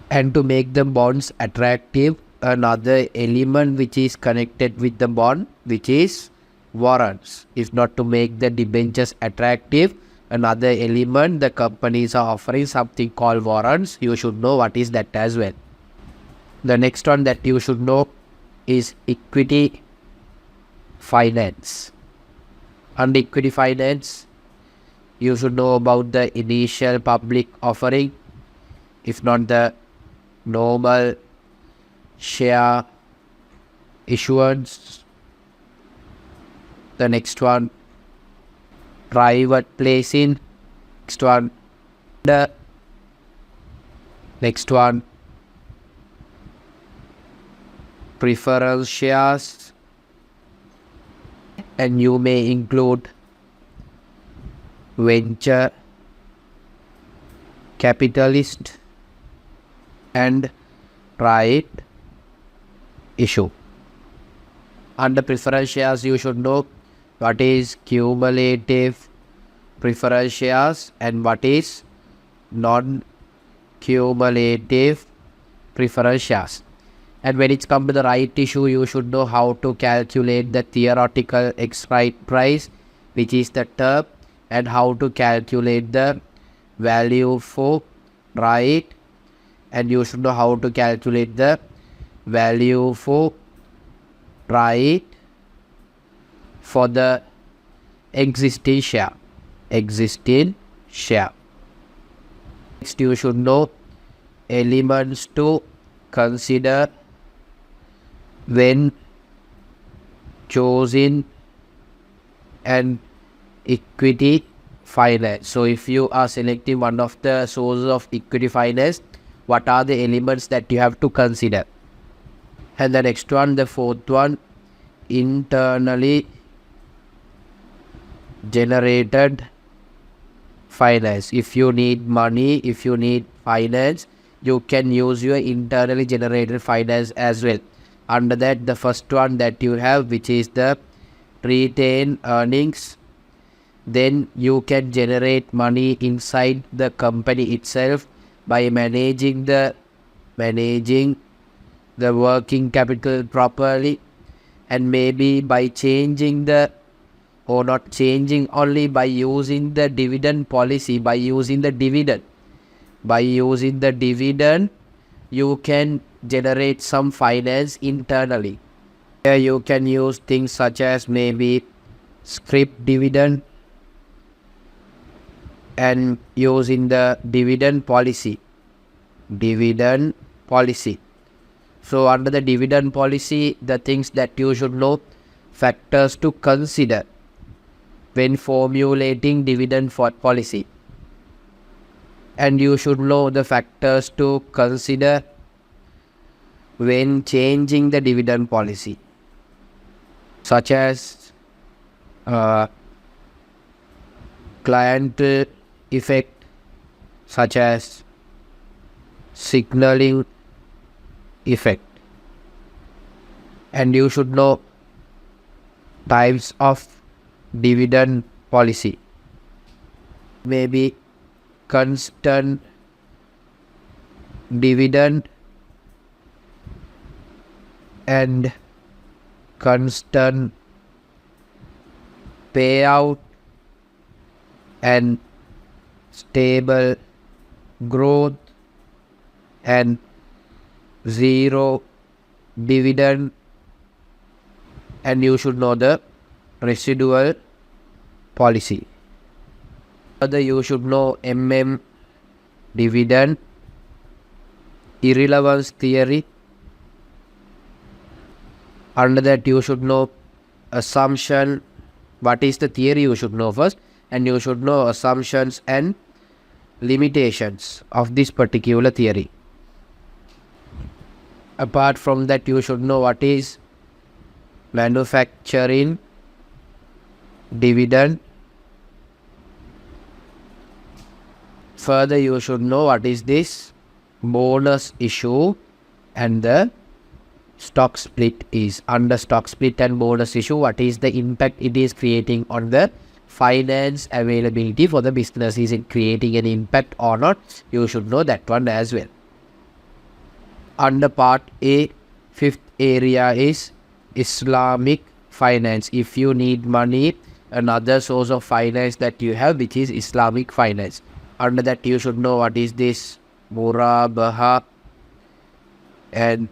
And to make the bonds attractive, another element which is connected with the bond, which is warrants. If not to make the debentures attractive, another element, the companies are offering something called warrants. You should know what is that as well. The next one that you should know is equity finance. Under equity finance, you should know about the initial public offering, if not the normal share issuance. The next one, private placing. Next one, preference shares, and you may include venture capitalist and right issue. Under preference shares, you should know what is cumulative preference shares and what is non-cumulative preference shares. And when it's come to the right issue, you should know how to calculate the theoretical strike price, which is the term, and how to calculate the value for right, and you should know how to calculate the value for right for the existing share. Next, you should know elements to consider when choosing an equity finance. So if you are selecting one of the sources of equity finance, what are the elements that you have to consider? And the next one, the fourth one, internally generated finance. If you need money, if you need finance, you can use your internally generated finance as well. Under that, the first one that you have, which is the retained earnings, then you can generate money inside the company itself by managing the working capital properly, and maybe by changing the, or not changing, only by using the dividend policy, by using the dividend, you can generate some finance internally. Here you can use things such as maybe scrip dividend and using the dividend policy. So under the dividend policy, the things that you should know, factors to consider when formulating dividend policy. And you should know the factors to consider when changing the dividend policy, such as client effect, such as signaling effect. And you should know types of dividend policy, maybe constant dividend and constant payout and stable growth and zero dividend. And you should know the residual policy. Further, you should know dividend, irrelevance theory. Under that, you should know assumption. What is the theory? You should know first, and you should know assumptions and limitations of this particular theory. Apart from that, you should know what is manufacturing dividend. Further, you should know what is this bonus issue and the stock split is. Under stock split and bonus issue, what is the impact it is creating on the finance availability for the business? Is it creating an impact or not? You should know that one as well. Under part A, fifth area is Islamic finance. If you need money, another source of finance that you have, which is Islamic finance. Under that, you should know what is this murabaha and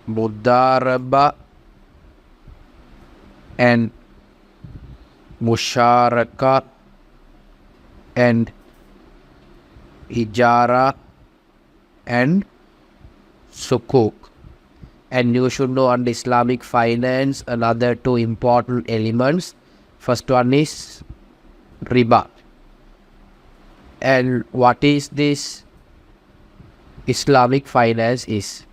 mudaraba and musharaka and ijara and sukuk. And you should know under Islamic finance another two important elements. First one is riba. And what is this Islamic finance is?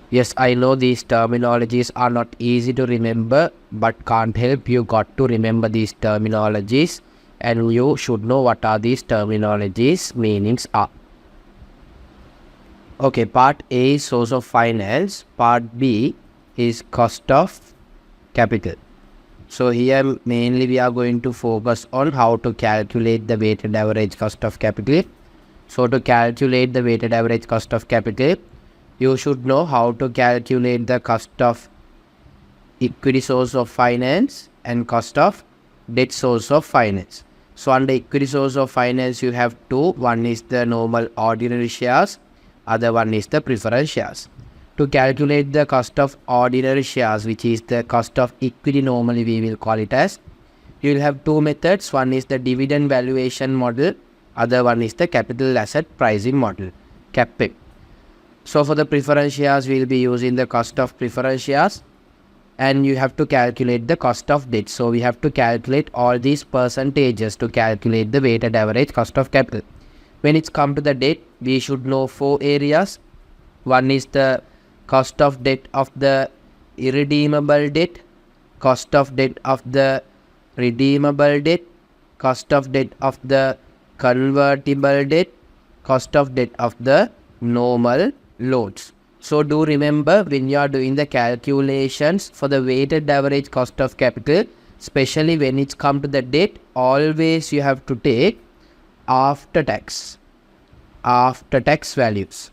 Yes, I know these terminologies are not easy to remember, but can't help, you got to remember these terminologies, and you should know what are these terminologies meanings are. Okay, part A is source of finance, part B is cost of capital. So here mainly we are going to focus on how to calculate the weighted average cost of capital. So to calculate the weighted average cost of capital, you should know how to calculate the cost of equity source of finance and cost of debt source of finance. So under equity source of finance, you have two. One is the normal ordinary shares. other one is the preference shares. To calculate the cost of ordinary shares, which is the cost of equity, normally we will call it as, you will have two methods. One is the dividend valuation model, other one is the capital asset pricing model, CAPM. So for the preference shares, we will be using the cost of preference shares, and you have to calculate the cost of debt. So we have to calculate all these percentages to calculate the weighted average cost of capital. When it's come to the debt, we should know four areas. One is the cost of debt of the irredeemable debt, cost of debt of the redeemable debt, cost of debt of the convertible debt, cost of debt of the normal loans. So do remember, when you are doing the calculations for the weighted average cost of capital, especially when it's come to the debt, always you have to take after tax values.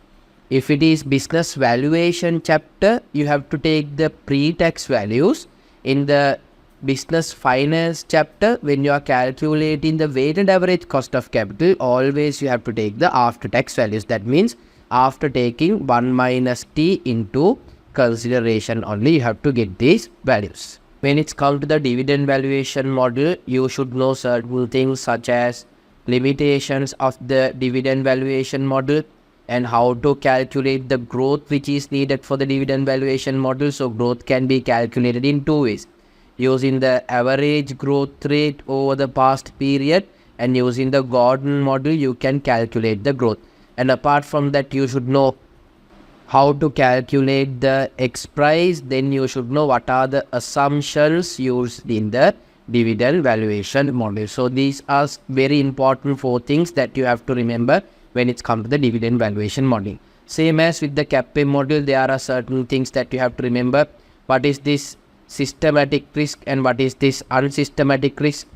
If it is business valuation chapter, you have to take the pre-tax values. In the business finance chapter, when you are calculating the weighted average cost of capital, always you have to take the after tax values. That means after taking 1 minus t into consideration only, you have to get these values. When it's come to the dividend valuation model, you should know certain things such as limitations of the dividend valuation model and how to calculate the growth which is needed for the dividend valuation model. So growth can be calculated in two ways: using the average growth rate over the past period, and using the Gordon model you can calculate the growth. And apart from that, you should know how to calculate the X price. Then you should know what are the assumptions used in the dividend valuation model. So these are very important four things that you have to remember when it's come to the dividend valuation model. Same as with the CAPM model, there are certain things that you have to remember. What is this systematic risk and what is this unsystematic risk?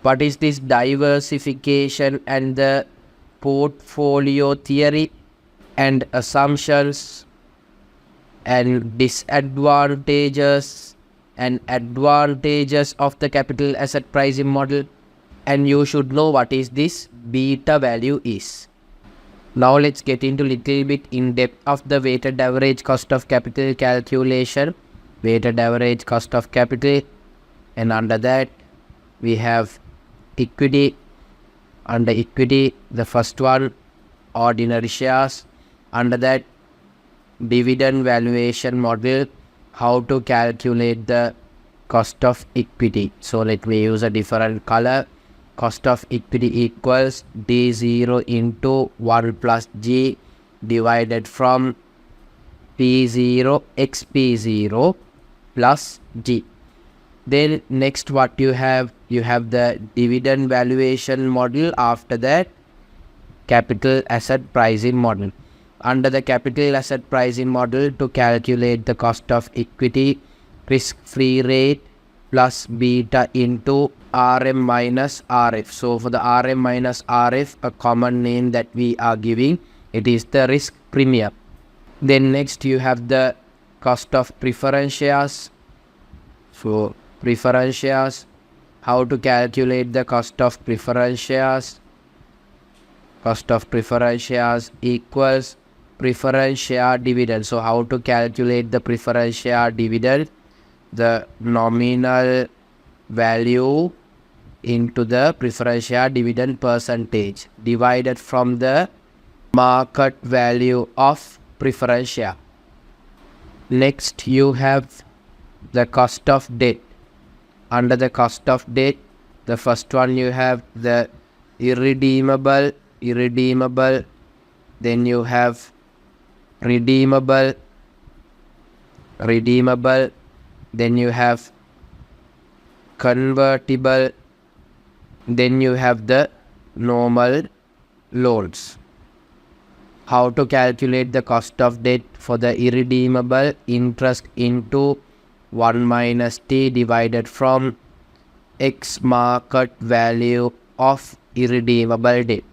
What is this diversification and the portfolio theory and assumptions and disadvantages and advantages of the capital asset pricing model? And you should know what is this beta value is. Now let's get into little bit in depth of the weighted average cost of capital calculation. Weighted average cost of capital, and under that we have equity. Under equity, the first one, ordinary shares. Under that, dividend valuation model, how to calculate the cost of equity. So let me use a different color. Cost of equity equals D0 into 1 plus G divided from P0 x P0 plus G. Then next what you have the dividend valuation model. After that, capital asset pricing model. Under the capital asset pricing model, to calculate the cost of equity, risk-free rate plus beta into RM minus RF. So for the RM minus RF, a common name that we are giving, it is the risk premium. Then next you have the cost of preference shares. So preference shares, how to calculate the cost of preference shares. Cost of preference shares equals preference share dividend. So how to calculate the preference share dividend? The nominal value into the preference share dividend percentage divided from the market value of preference share. Next you have the cost of debt. Under the cost of debt, the first one you have the irredeemable, then you have redeemable, then you have convertible, then you have the normal loans. How to calculate the cost of debt for the irredeemable? Interest into 1 minus t divided from X market value of irredeemable debt.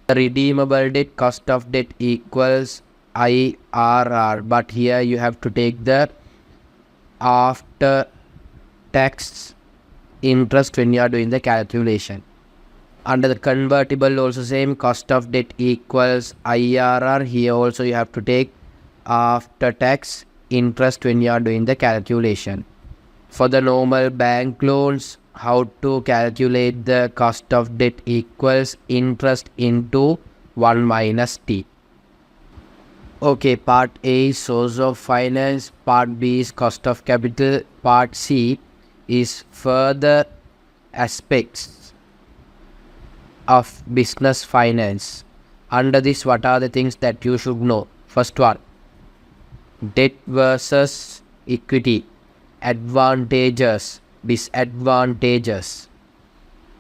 The redeemable debt cost of debt equals IRR, but here you have to take the after tax interest when you are doing the calculation. Under the convertible also same, cost of debt equals IRR. Here also you have to take after tax interest when you are doing the calculation. For the normal bank loans, how to calculate the cost of debt equals interest into 1 minus T. Okay, part A is source of finance, part B is cost of capital, part C is further aspects of business finance. Under this, what are the things that you should know? First one, debt versus equity, advantages, disadvantages.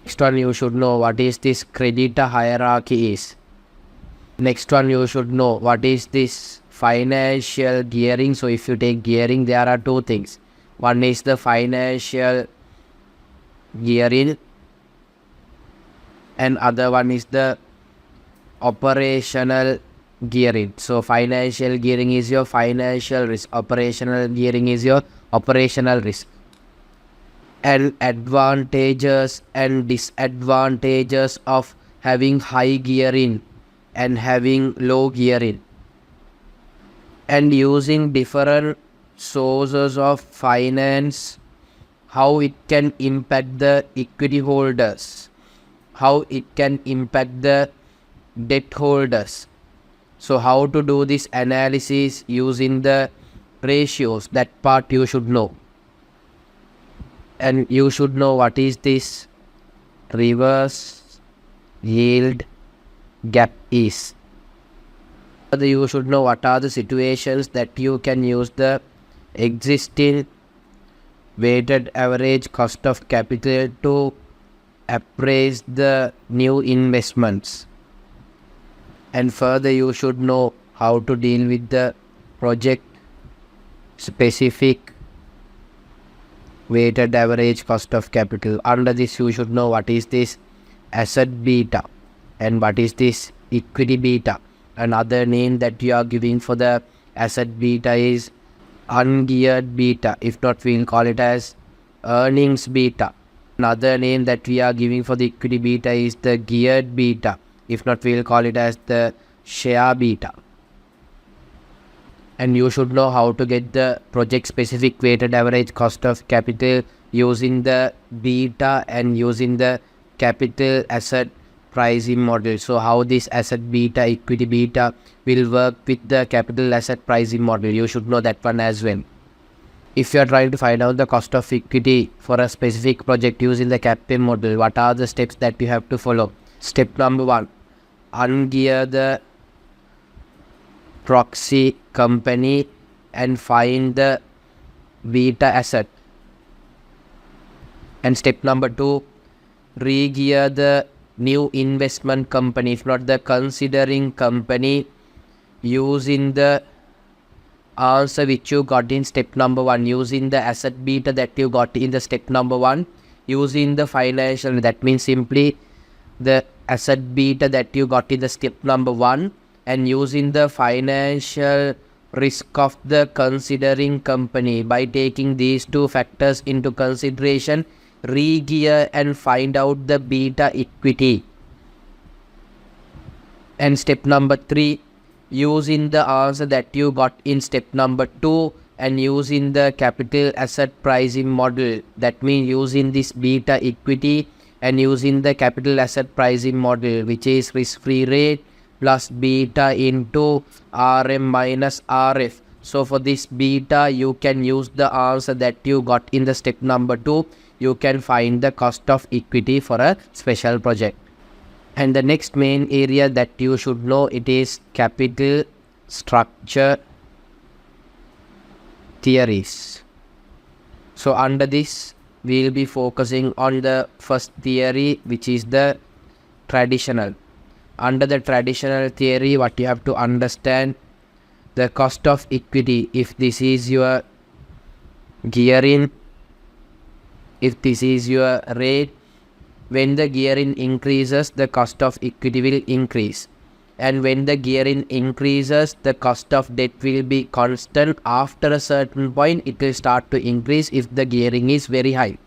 Next one, you should know what is this creditor hierarchy is. Next one, you should know what is this financial gearing. So if you take gearing, there are two things. One is the financial gearing and other one is the operational gearing. So financial gearing is your financial risk, operational gearing is your operational risk. And advantages and disadvantages of having high gearing and having low gearing, and using different sources of finance, how it can impact the equity holders, how it can impact the debt holders. So how to do this analysis using the ratios, that part you should know. And you should know what is this reverse yield gap is. You should know what are the situations that you can use the existing weighted average cost of capital to appraise the new investments. And further, you should know how to deal with the project specific weighted average cost of capital. Under this, you should know what is this asset beta and what is this equity beta. Another name that you are giving for the asset beta is ungeared beta. If not, we'll call it as earnings beta. Another name that we are giving for the equity beta is the geared beta. If not, we'll call it as the share beta. And you should know how to get the project specific weighted average cost of capital using the beta and using the capital asset pricing model. So how this asset beta, equity beta will work with the capital asset pricing model. You should know that one as well. If you are trying to find out the cost of equity for a specific project using the CAPM model, what are the steps that you have to follow? Step number 1, ungear the proxy company and find the beta asset. And step number 2, re-gear the new investment company, if not the considering company, using the answer which you got in step number 1, using the asset beta that you got in the step number 1, using the financial, that means simply the asset beta that you got in the step number 1, and using the financial risk of the considering company. By taking these two factors into consideration, re-gear and find out the beta equity. And step number 3, using the answer that you got in step number 2 and using the capital asset pricing model, that means using this beta equity and using the capital asset pricing model, which is risk-free rate plus beta into RM minus RF. So for this beta, you can use the answer that you got in the step number 2. You can find the cost of equity for a special project. And the next main area that you should know, it is capital structure theories. So under this, we will be focusing on the first theory, which is the traditional. Under the traditional theory, what you have to understand, the cost of equity, if this is your gearing, if this is your rate, when the gearing increases, the cost of equity will increase. And when the gearing increases, the cost of debt will be constant. After a certain point, it will start to increase if the gearing is very high.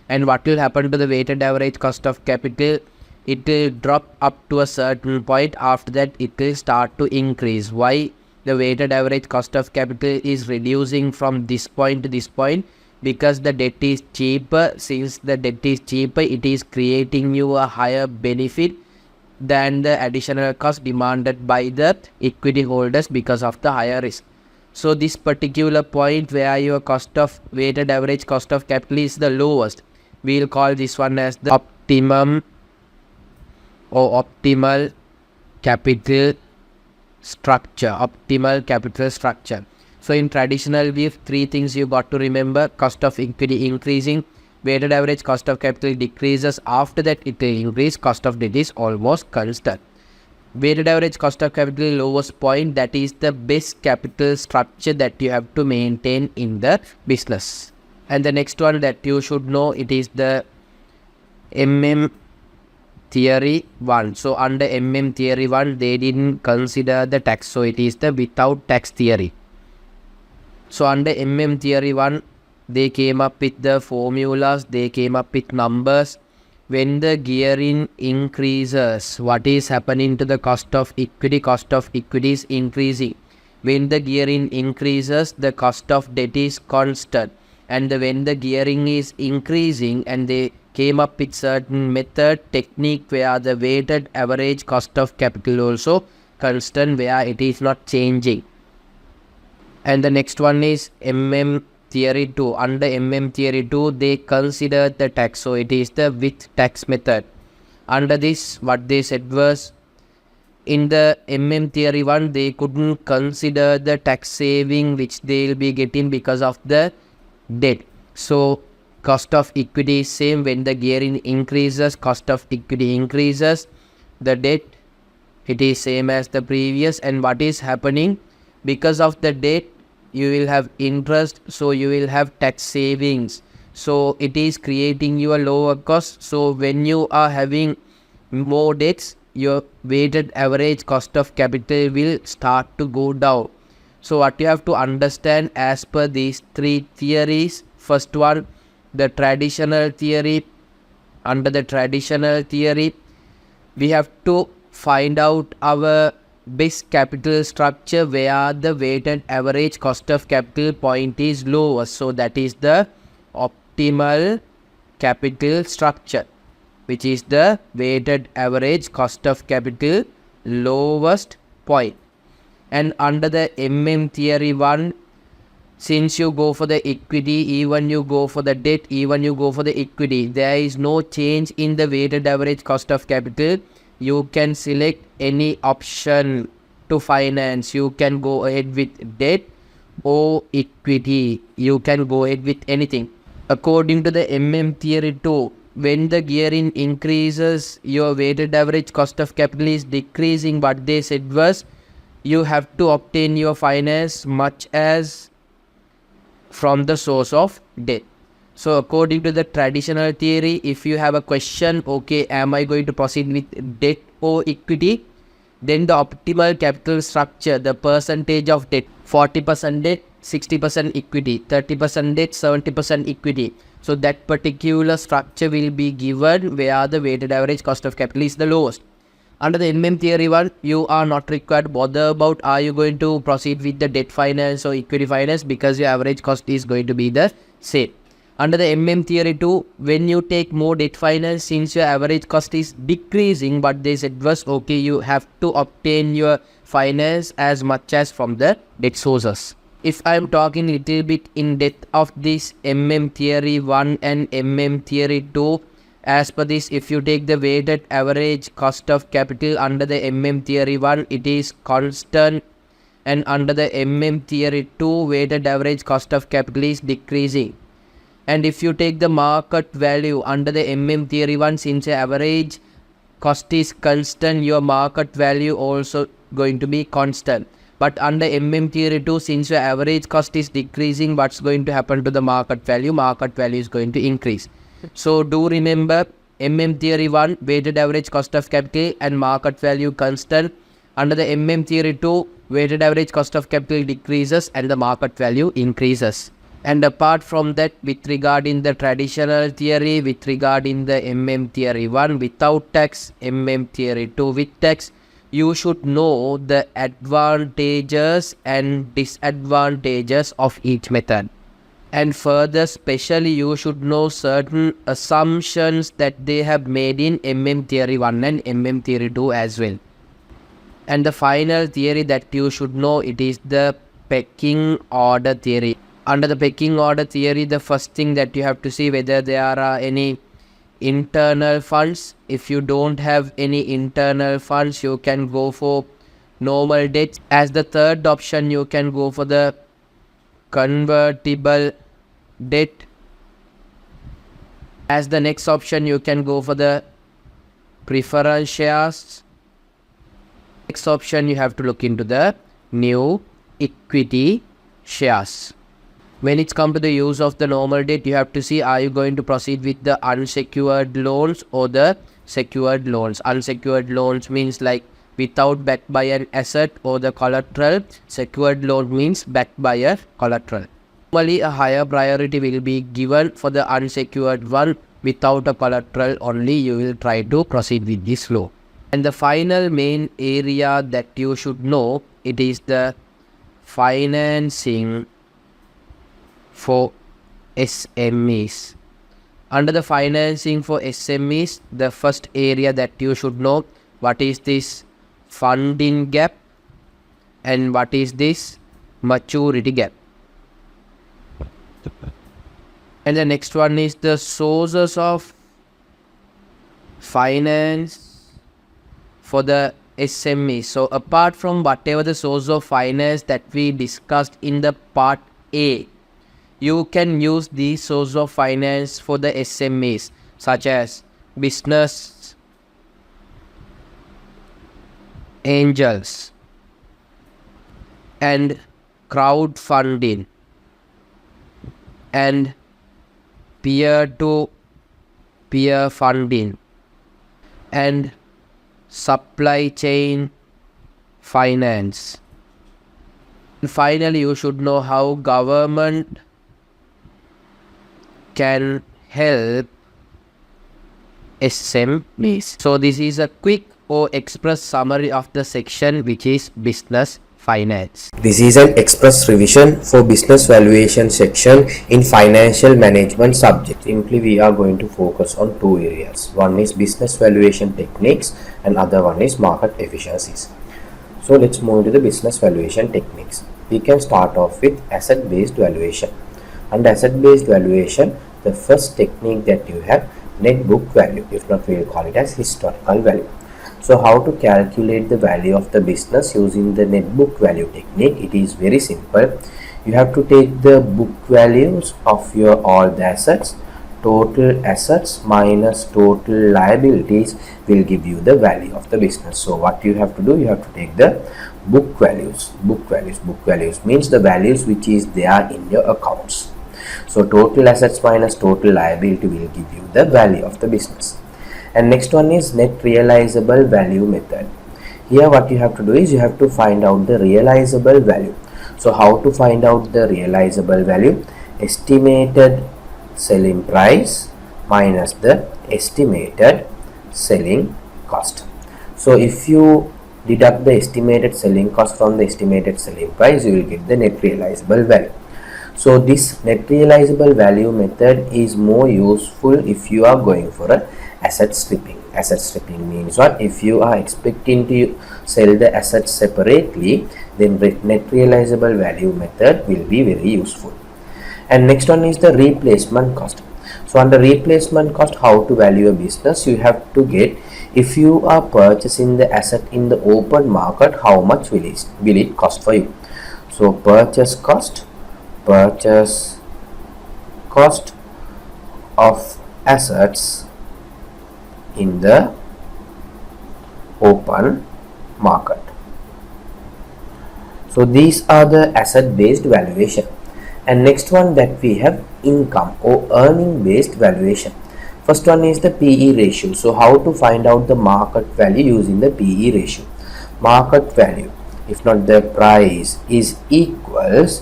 And what will happen to the weighted average cost of capital? it will drop up to a certain point. After that, it will start to increase. Why the weighted average cost of capital is reducing from this point to this point? Because the debt is cheaper. Since the debt is cheaper, it is creating you a higher benefit than the additional cost demanded by the equity holders because of the higher risk. So this particular point where your weighted average cost of capital is the lowest, we'll call this one as the optimum or optimal capital structure. So in traditional view, three things you got to remember: cost of equity increasing, weighted average cost of capital decreases, after that it will increase, cost of debt is almost constant. Weighted average cost of capital lowest point, that is the best capital structure that you have to maintain in the business. And the next one that you should know, it is the Theory 1. So under Theory 1, they didn't consider the tax, so it is the without tax theory. So under Theory 1, they came up with the formulas, they came up with numbers. When the gearing increases, what is happening to the cost of equity? Cost of equity is increasing. When the gearing increases, the cost of debt is constant. And when the gearing is increasing, and they came up with certain method, technique where the weighted average cost of capital also constant, where it is not changing. And the next one is Theory 2. Under Theory 2, they considered the tax, so it is the with tax method. Under this, what they said was, in the Theory 1, they couldn't consider the tax saving which they will be getting because of the debt. So cost of equity is same. When the gearing increases, cost of equity increases. The debt, it is same as the previous. And what is happening? Because of the debt, you will have interest, so you will have tax savings. So it is creating you a lower cost. So when you are having more debts, your weighted average cost of capital will start to go down. So what you have to understand as per these three theories: first one, the traditional theory. Under the traditional theory, we have to find out our best capital structure where the weighted average cost of capital point is lowest. So that is the optimal capital structure, which is the weighted average cost of capital lowest point. And under the Theory 1, since you go for the equity, even you go for the debt, even you go for the equity, there is no change in the weighted average cost of capital. You can select any option to finance. You can go ahead with debt or equity. You can go ahead with anything. According to the Theory 2, when the gearing increases, your weighted average cost of capital is decreasing. What they said was, you have to obtain your finance much as from the source of debt. So according to the traditional theory, if you have a question, okay, am I going to proceed with debt or equity? Then the optimal capital structure, the percentage of debt, 40% debt, 60% equity, 30% debt, 70% equity. So that particular structure will be given where the weighted average cost of capital is the lowest. Under the Theory 1, you are not required to bother about are you going to proceed with the debt finance or equity finance, because your average cost is going to be the same. Under the Theory 2, when you take more debt finance, since your average cost is decreasing, what they said was, okay, you have to obtain your finance as much as from the debt sources. If I am talking little bit in depth of this Theory 1 and Theory 2, as per this, if you take the weighted average cost of capital under the Theory 1, it is constant, and under the Theory 2, weighted average cost of capital is decreasing. And if you take the market value under the Theory 1, since your average cost is constant, your market value also going to be constant. But under Theory 2, since your average cost is decreasing, what's going to happen to the market value? Market value is going to increase. So do remember, Theory 1, weighted average cost of capital and market value constant. Under the Theory 2, weighted average cost of capital decreases and the market value increases. And apart from that, with regarding the traditional theory, with regarding the theory 1 without tax, theory 2 with tax, you should know the advantages and disadvantages of each method. And further, especially you should know certain assumptions that they have made in theory 1 and theory 2 as well. And the final theory that you should know, it is the pecking order theory. Under the pecking order theory, the first thing that you have to see whether there are any internal funds. If you don't have any internal funds, you can go for normal debt. As the third option, you can go for the convertible debt. As the next option, you can go for the preference shares. Next option, you have to look into the new equity shares. When it's come to the use of the normal debt, you have to see, are you going to proceed with the unsecured loans or the secured loans? Unsecured loans means like without backed by an asset or the collateral. Secured loan means backed by a collateral. Normally, a higher priority will be given for the unsecured one. Without a collateral only, you will try to proceed with this loan. And the final main area that you should know, it is the financing for SMEs. Under the financing for SMEs, the first area that you should know, what is this funding gap and what is this maturity gap. And the next one is the sources of finance for the SME. So apart from whatever the source of finance that we discussed in the part A, you can use these source of finance for the SMEs such as business angels and crowdfunding and peer-to-peer funding and supply chain finance. And finally, you should know how government can help SMEs. So this is a quick or express summary of the section which is business finance. This is an express revision for business valuation section in financial management subject. Simply we are going to focus on two areas. One is business valuation techniques and other one is market efficiencies. So let's move to the business valuation techniques. We can start off with asset-based valuation. Under asset-based valuation, the first technique that you have, net book value. If not, we will call it as historical value. So how to calculate the value of the business using the net book value technique? It is very simple. You have to take the book values of your all the assets. Total assets minus total liabilities will give you the value of the business. So what you have to do, you have to take the book values. Book values means the values which is there in your accounts. So total assets minus total liability will give you the value of the business. And next one is net realizable value method. Here what you have to do is you have to find out the realizable value. So how to find out the realizable value? Estimated selling price minus the estimated selling cost. So if you deduct the estimated selling cost from the estimated selling price, you will get the net realizable value. So this net realizable value method is more useful if you are going for a asset stripping. Asset stripping means what? If you are expecting to sell the assets separately, then net realizable value method will be very useful. And next one is the replacement cost. So under replacement cost, how to value a business? You have to get, if you are purchasing the asset in the open market, how much will it cost for you? So purchase cost of assets in the open market. So these are the asset based valuation. And next one that we have, income or earning based valuation. First one is the PE ratio. So how to find out the market value using the PE ratio? Market value, if not the price, is equals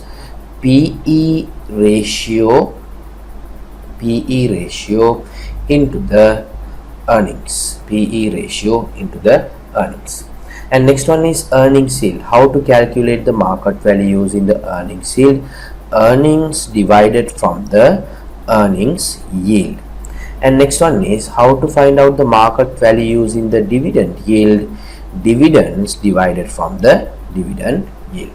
PE ratio, PE ratio into the earnings, PE ratio into the earnings. And next one is earnings yield. How to calculate the market value using the earnings yield? Earnings divided from the earnings yield. And next one is how to find out the market value using the dividend yield. Dividends divided from the dividend yield.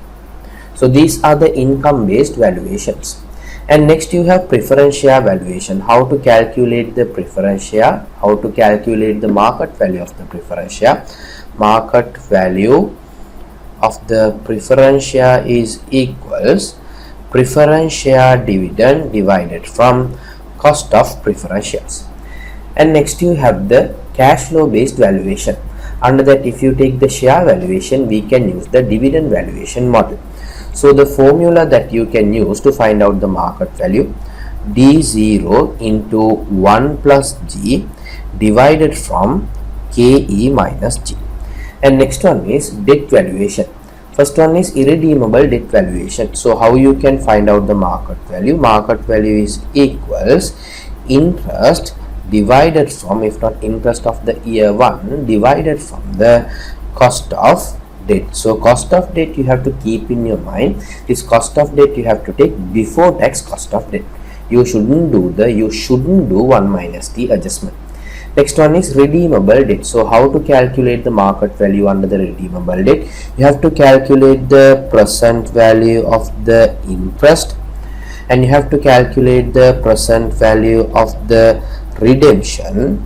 So these are the income based valuations. And next you have preference share valuation. How to calculate the preference share, how to calculate the market value of the preference share. Market value of the preference share is equals preference share dividend divided from cost of preference shares. And next you have the cash flow based valuation. Under that, if you take the share valuation, we can use the dividend valuation model. So the formula that you can use to find out the market value, D0 into 1 plus G divided from KE minus G. And next one is debt valuation. First one is irredeemable debt valuation. So how you can find out the market value? Market value is equals interest divided from, if not interest of the year 1, divided from the cost of debt. So cost of debt you have to keep in your mind. This cost of debt you have to take before tax cost of debt. You shouldn't do 1 minus T adjustment. Next one is redeemable debt. So how to calculate the market value under the redeemable debt? You have to calculate the present value of the interest, and you have to calculate the present value of the redemption.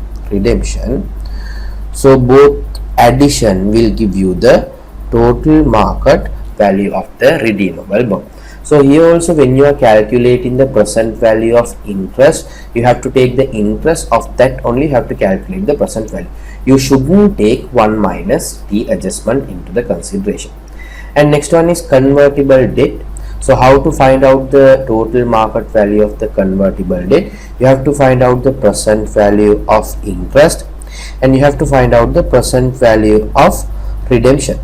So both addition will give you the total market value of the redeemable bond. So here also, when you are calculating the present value of interest, you have to take the interest of that only, you have to calculate the present value. You shouldn't take 1 minus T adjustment into the consideration. And next one is convertible debt. So how to find out the total market value of the convertible debt? You have to find out the present value of interest, and you have to find out the present value of redemption.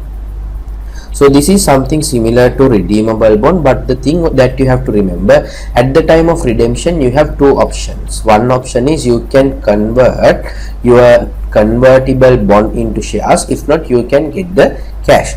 So this is something similar to redeemable bond, but the thing that you have to remember, at the time of redemption you have two options. One option is you can convert your convertible bond into shares. If not, you can get the cash.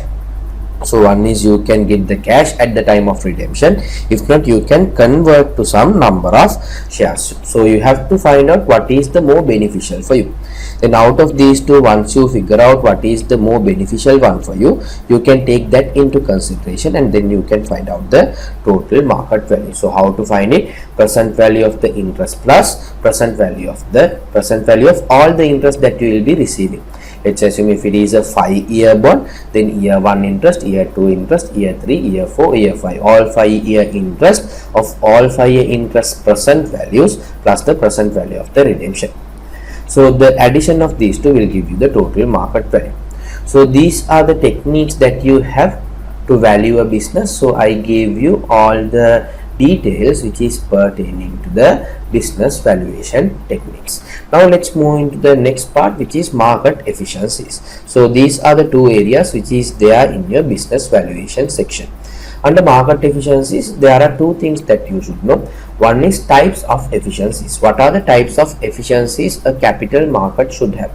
So one is you can get the cash at the time of redemption. If not, you can convert to some number of shares. So you have to find out what is the more beneficial for you. Then out of these two, once you figure out what is the more beneficial one for you, you can take that into consideration, and then you can find out the total market value. So how to find it? Present value of the interest plus present value of all the interest that you will be receiving. Let's assume if it is a 5-year bond, then year 1 interest, year 2 interest, year 3, year 4, year 5, all 5-year interest of all 5-year interest present values plus the present value of the redemption. So the addition of these two will give you the total market value. So these are the techniques that you have to value a business. So I gave you all the details which is pertaining to the business valuation techniques. Now let's move into the next part, which is market efficiencies. So these are the two areas which is there in your business valuation section. Under market efficiencies, there are two things that you should know. One is types of efficiencies. What are the types of efficiencies a capital market should have?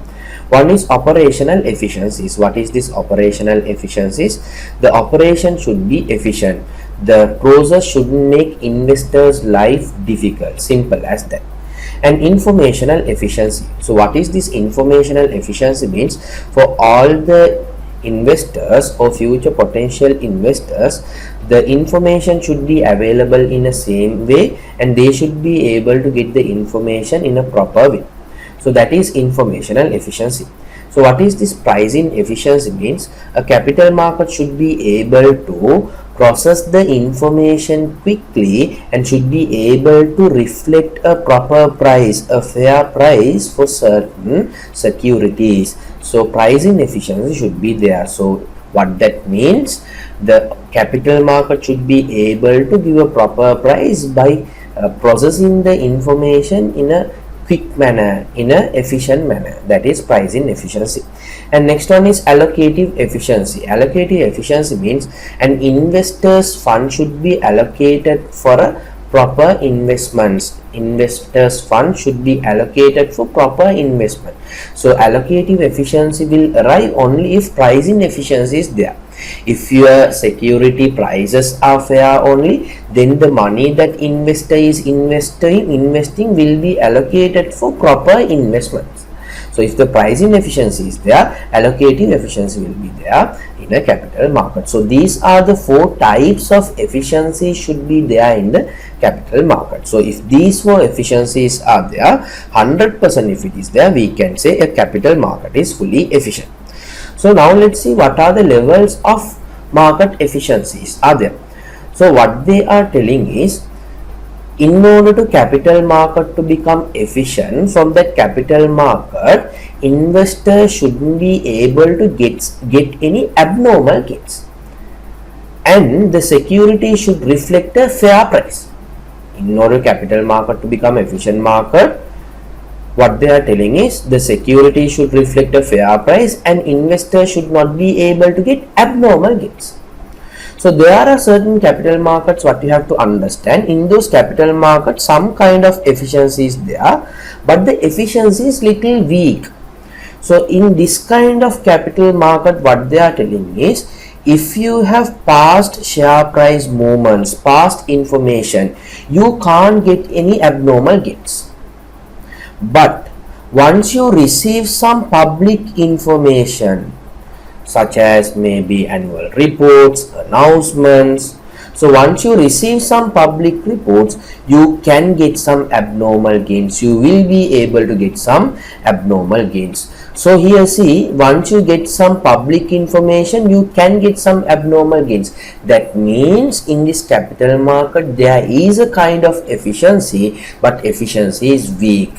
One is operational efficiencies. What is this operational efficiencies? The operation should be efficient. The process shouldn't make investors' life difficult. Simple as that. And informational efficiency. So what is this informational efficiency means? For all the investors or future potential investors, the information should be available in the same way, and they should be able to get the information in a proper way. So that is informational efficiency. So what is this pricing efficiency means? A capital market should be able to process the information quickly and should be able to reflect a proper price, a fair price for certain securities. So pricing efficiency should be there. So what that means, the capital market should be able to give a proper price by processing the information in a quick manner, in a efficient manner. That is pricing efficiency. And next one is allocative efficiency. Allocative efficiency means an investor's fund should be allocated for a proper investments. Investors fund should be allocated for proper investment. So allocative efficiency will arrive only if pricing efficiency is there. If your security prices are fair only, then the money that investor is investing will be allocated for proper investments. So if the pricing efficiency is there, allocative efficiency will be there in a capital market. So these are the 4 types of efficiency should be there in the capital market. So if these 4 efficiencies are there, 100% if it is there, we can say a capital market is fully efficient. So now let's see what are the levels of market efficiencies are there. So what they are telling is, in order to capital market to become efficient, from that capital market, investors shouldn't be able to get any abnormal gains, and the security should reflect a fair price. In order capital market to become efficient market, what they are telling is the security should reflect a fair price and investors should not be able to get abnormal gains. So there are certain capital markets what you have to understand. In those capital markets, some kind of efficiency is there, but the efficiency is little weak. So in this kind of capital market, what they are telling is, if you have past share price movements, past information, you can't get any abnormal gains. But once you receive some public information, such as maybe annual reports, announcements, so once you receive some public reports, you can get some abnormal gains. You will be able to get some abnormal gains. So here see, once you get some public information, you can get some abnormal gains. That means in this capital market, there is a kind of efficiency, but efficiency is weak.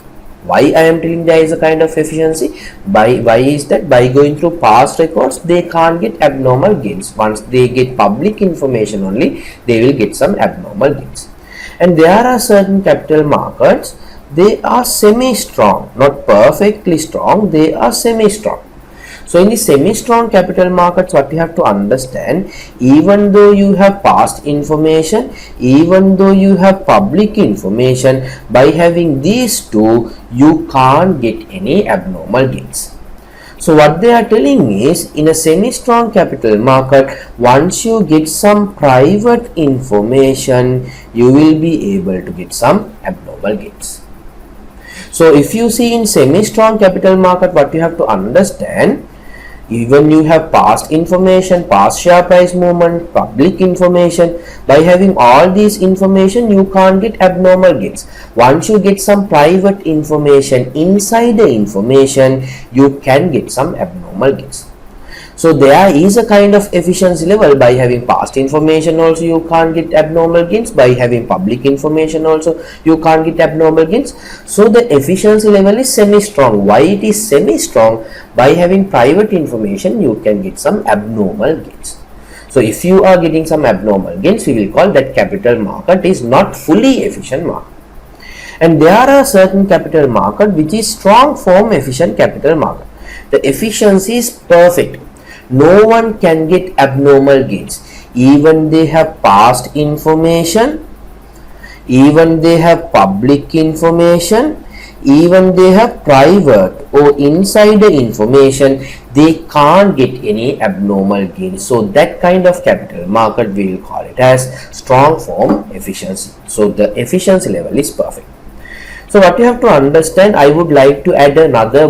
Why I am telling there is a kind of efficiency? Why is that? By going through past records, they can't get abnormal gains. Once they get public information only, they will get some abnormal gains. And there are certain capital markets, they are semi-strong, not perfectly strong, they are semi-strong. So in the semi-strong capital markets, what you have to understand, even though you have past information, even though you have public information, by having these two, you can't get any abnormal gains. So what they are telling is, in a semi-strong capital market, once you get some private information, you will be able to get some abnormal gains. So if you see in semi-strong capital market, what you have to understand, even you have past information, past share price movement, public information, by having all these information, you can't get abnormal gains. Once you get some private information, inside the information, you can get some abnormal gains. So there is a kind of efficiency level. By having past information also, you can't get abnormal gains. By having public information also, you can't get abnormal gains. So the efficiency level is semi-strong. Why it is semi-strong? By having private information, you can get some abnormal gains. So if you are getting some abnormal gains, we will call that capital market is not fully efficient market. And there are certain capital market which is strong form efficient capital market. The efficiency is perfect. No one can get abnormal gains. Even they have past information, even they have public information, even they have private or insider information, they can't get any abnormal gains. So that kind of capital market, we will call it as strong form efficiency. So the efficiency level is perfect. So what you have to understand, I would like to add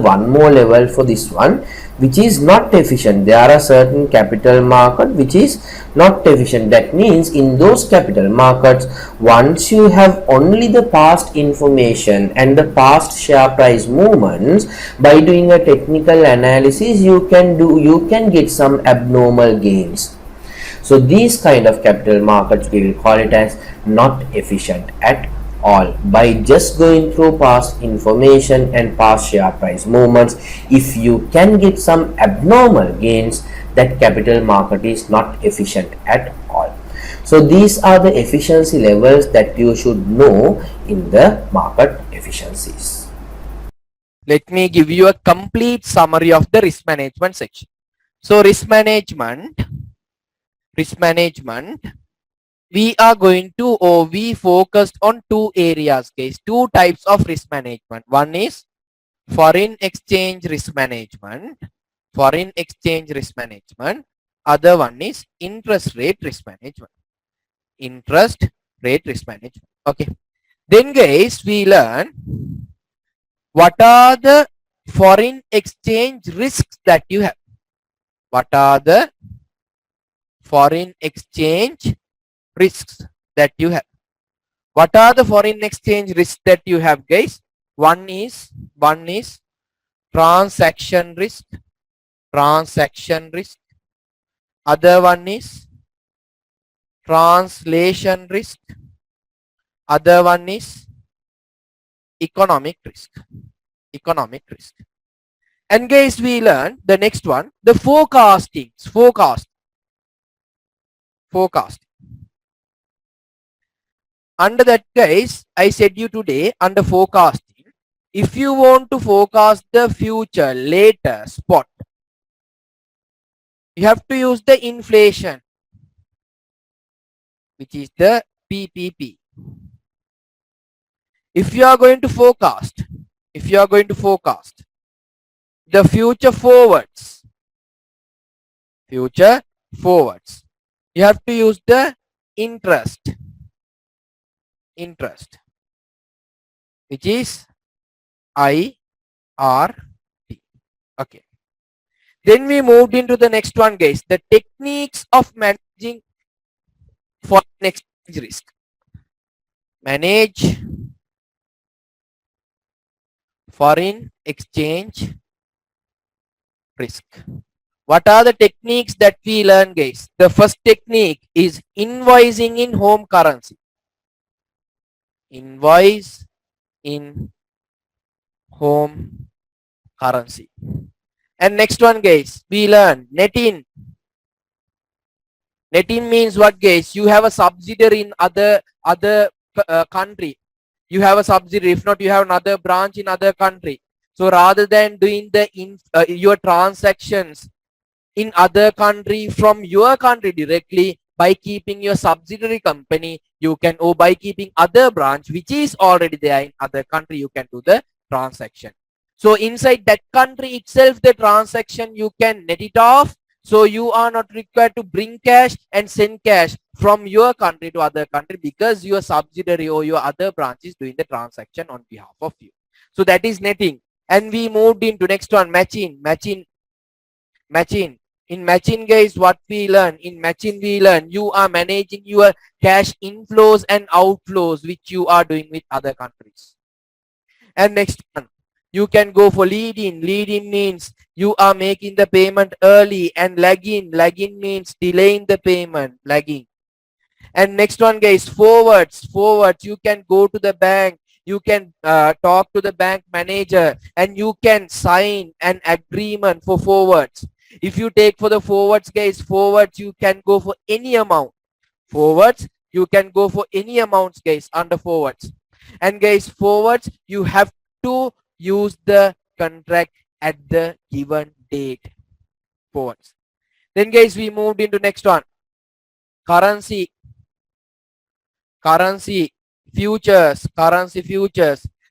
one more level for this one, which is not efficient. There are certain capital market which is not efficient. That means in those capital markets, once you have only the past information and the past share price movements, by doing a technical analysis, you can get some abnormal gains. So these kind of capital markets, we will call it as not efficient at all. By just going through past information and past share price movements, if you can get some abnormal gains, that capital market is not efficient at all. So these are the efficiency levels that you should know in the market efficiencies. Let me give you a complete summary of the risk management section. So risk management we are going to, or we focused on two areas, guys, two types of risk management. One is foreign exchange risk management, foreign exchange risk management. Other one is interest rate risk management, interest rate risk management. Okay. Then guys, we learn what are the foreign exchange risks that you have. What are the foreign exchange risks that you have? What are the foreign exchange risks that you have, guys? One is transaction risk, transaction risk. Other one is translation risk. Other one is economic risk, economic risk. And guys, we learn the next one, the forecasting, forecast. Under that, guys, I said you today, under forecasting, if you want to forecast the future later spot, you have to use the inflation, which is the PPP. If you are going to forecast, if you are going to forecast the future forwards, future forwards, you have to use the interest, interest, which is IRT. Okay. Then we moved into the next one, guys, the techniques of managing foreign exchange risk. Manage foreign exchange risk. What are the techniques that we learn, guys? The first technique is invoicing in home currency. Invoice in home currency. And next one, guys, we learn net in. Net in means what, guys? You have a subsidiary in other country. You have a subsidiary. If not, you have another branch in other country. So rather than doing the your transactions in other country from your country directly, by keeping your subsidiary company, you can, or by keeping other branch which is already there in other country, you can do the transaction. So inside that country itself, the transaction you can net it off. So you are not required to bring cash and send cash from your country to other country, because your subsidiary or your other branch is doing the transaction on behalf of you. So that is netting. And we moved into next one, matching. In matching, guys, what we learn? In matching, we learn you are managing your cash inflows and outflows which you are doing with other countries. And next one, you can go for lead in. Lead in means you are making the payment early, and lag in. Lag in means delaying the payment, lagging. And next one, guys, forwards. Forwards, you can go to the bank, you can talk to the bank manager, and you can sign an agreement for forwards. If you take for the forwards, guys, forwards, you can go for any amount. Forwards, you can go for any amounts, guys, under forwards. And guys, forwards, you have to use the contract at the given date. Forwards. Then, guys, we moved into next one, currency. Currency futures.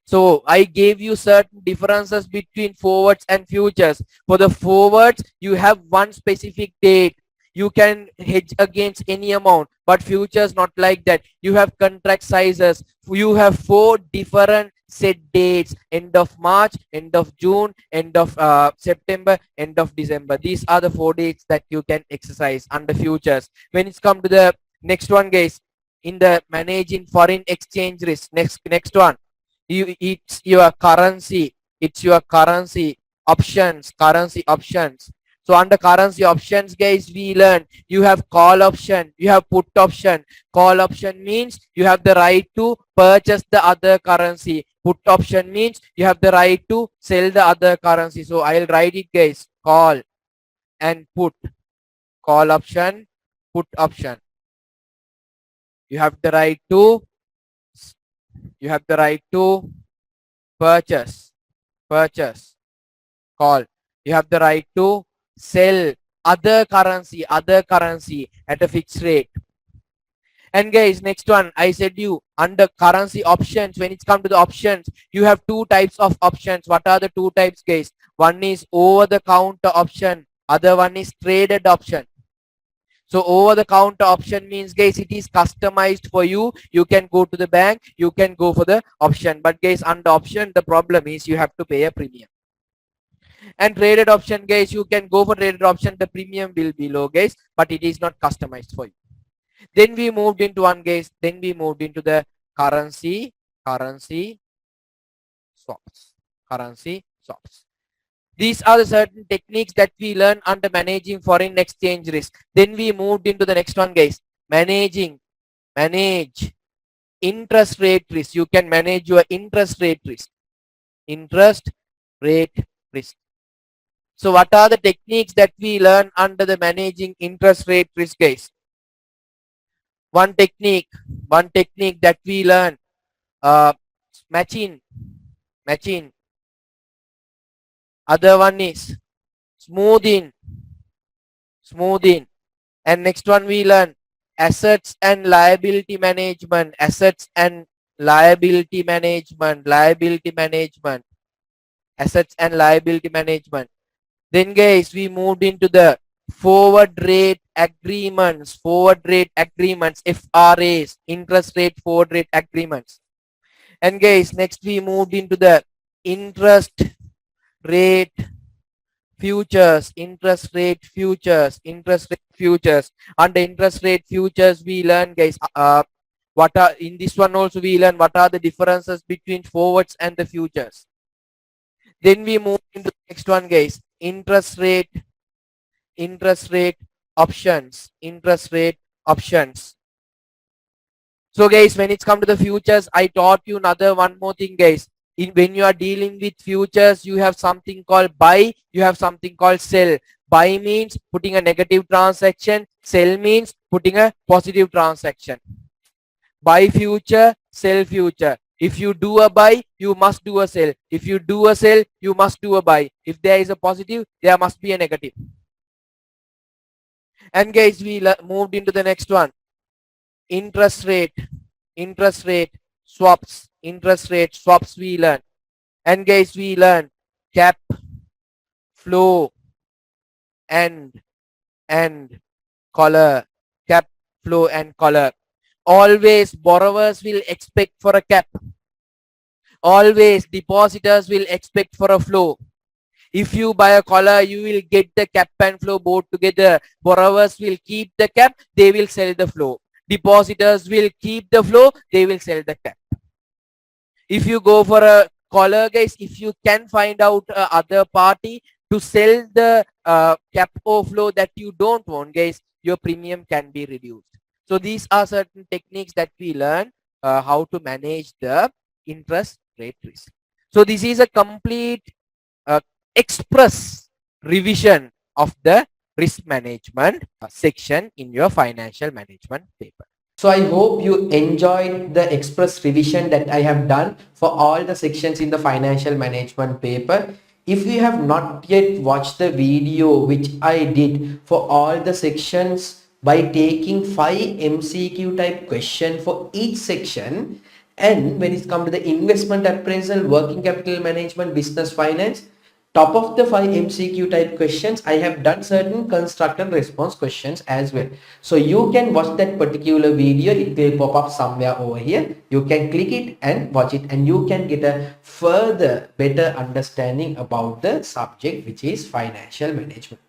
So I gave you certain differences between forwards and futures. For the forwards, you have one specific date. You can hedge against any amount, but futures not like that. You have contract sizes. You have 4 different set dates: end of March, end of June, end of September, end of December. These are the 4 dates that you can exercise under futures. When it's come to the next one, guys, in the managing foreign exchange risk, next one, it's your currency, options, currency options. So under currency options, guys, we learn you have call option, you have put option. Call option means you have the right to purchase the other currency. Put option means you have the right to sell the other currency. So I'll write it, guys, call and put. Call option, put option. You have the right to purchase, call. You have the right to sell other currency at a fixed rate. And guys, next one, I said you under currency options, when it's come to the options, you have two types of options. What are the two types, guys? One is over the counter option, other one is traded option. So over the counter option means, guys, it is customized for you. You can go to the bank, you can go for the option. But guys, under option, the problem is you have to pay a premium. And traded option, guys, you can go for traded option. The premium will be low, guys, but it is not customized for you. Then we moved into one, guys. Then we moved into the currency swaps. Currency swaps. These are the certain techniques that we learn under managing foreign exchange risk. Then we moved into the next one, guys. Manage interest rate risk. You can manage your interest rate risk. Interest rate risk. So what are the techniques that we learn under the managing interest rate risk, guys? One technique that we learn, matching. Other one is smoothing. And next one we learn assets and liability management. Assets and liability management. Assets and liability management. Then guys, we moved into the forward rate agreements, FRAs, interest rate forward rate agreements. And guys, next we moved into the interest rate futures. Under interest rate futures, we learn, guys, what are, in this one also we learn what are the differences between forwards and the futures. Then we move into the next one, guys, interest rate options. So guys, when it's come to the futures, I taught you another one more thing, guys. When you are dealing with futures, you have something called buy, you have something called sell. Buy means putting a negative transaction, sell means putting a positive transaction. Buy future, sell future. If you do a buy, you must do a sell. If you do a sell, you must do a buy. If there is a positive, there must be a negative. And guys, we moved into the next one. Interest rate swaps we learn. And guys, we learn cap, flow, and collar. Cap, flow, and collar. Always borrowers will expect for a cap. Always depositors will expect for a flow. If you buy a collar, you will get the cap and flow both together. Borrowers will keep the cap, they will sell the flow. Depositors will keep the flow, they will sell the cap. If you go for a collar, guys, if you can find out other party to sell the cap or flow that you don't want, guys, your premium can be reduced. So these are certain techniques that we learn how to manage the interest rate risk. So this is a complete express revision of the risk management section in your financial management paper. So I hope you enjoyed the express revision that I have done for all the sections in the financial management paper. If you have not yet watched the video which I did for all the sections by taking 5 MCQ type question for each section, and when it comes to the investment appraisal, working capital management, business finance, top of the 5 MCQ type questions, I have done certain construct and response questions as well. So you can watch that particular video. It will pop up somewhere over here. You can click it and watch it, and you can get a further better understanding about the subject, which is financial management.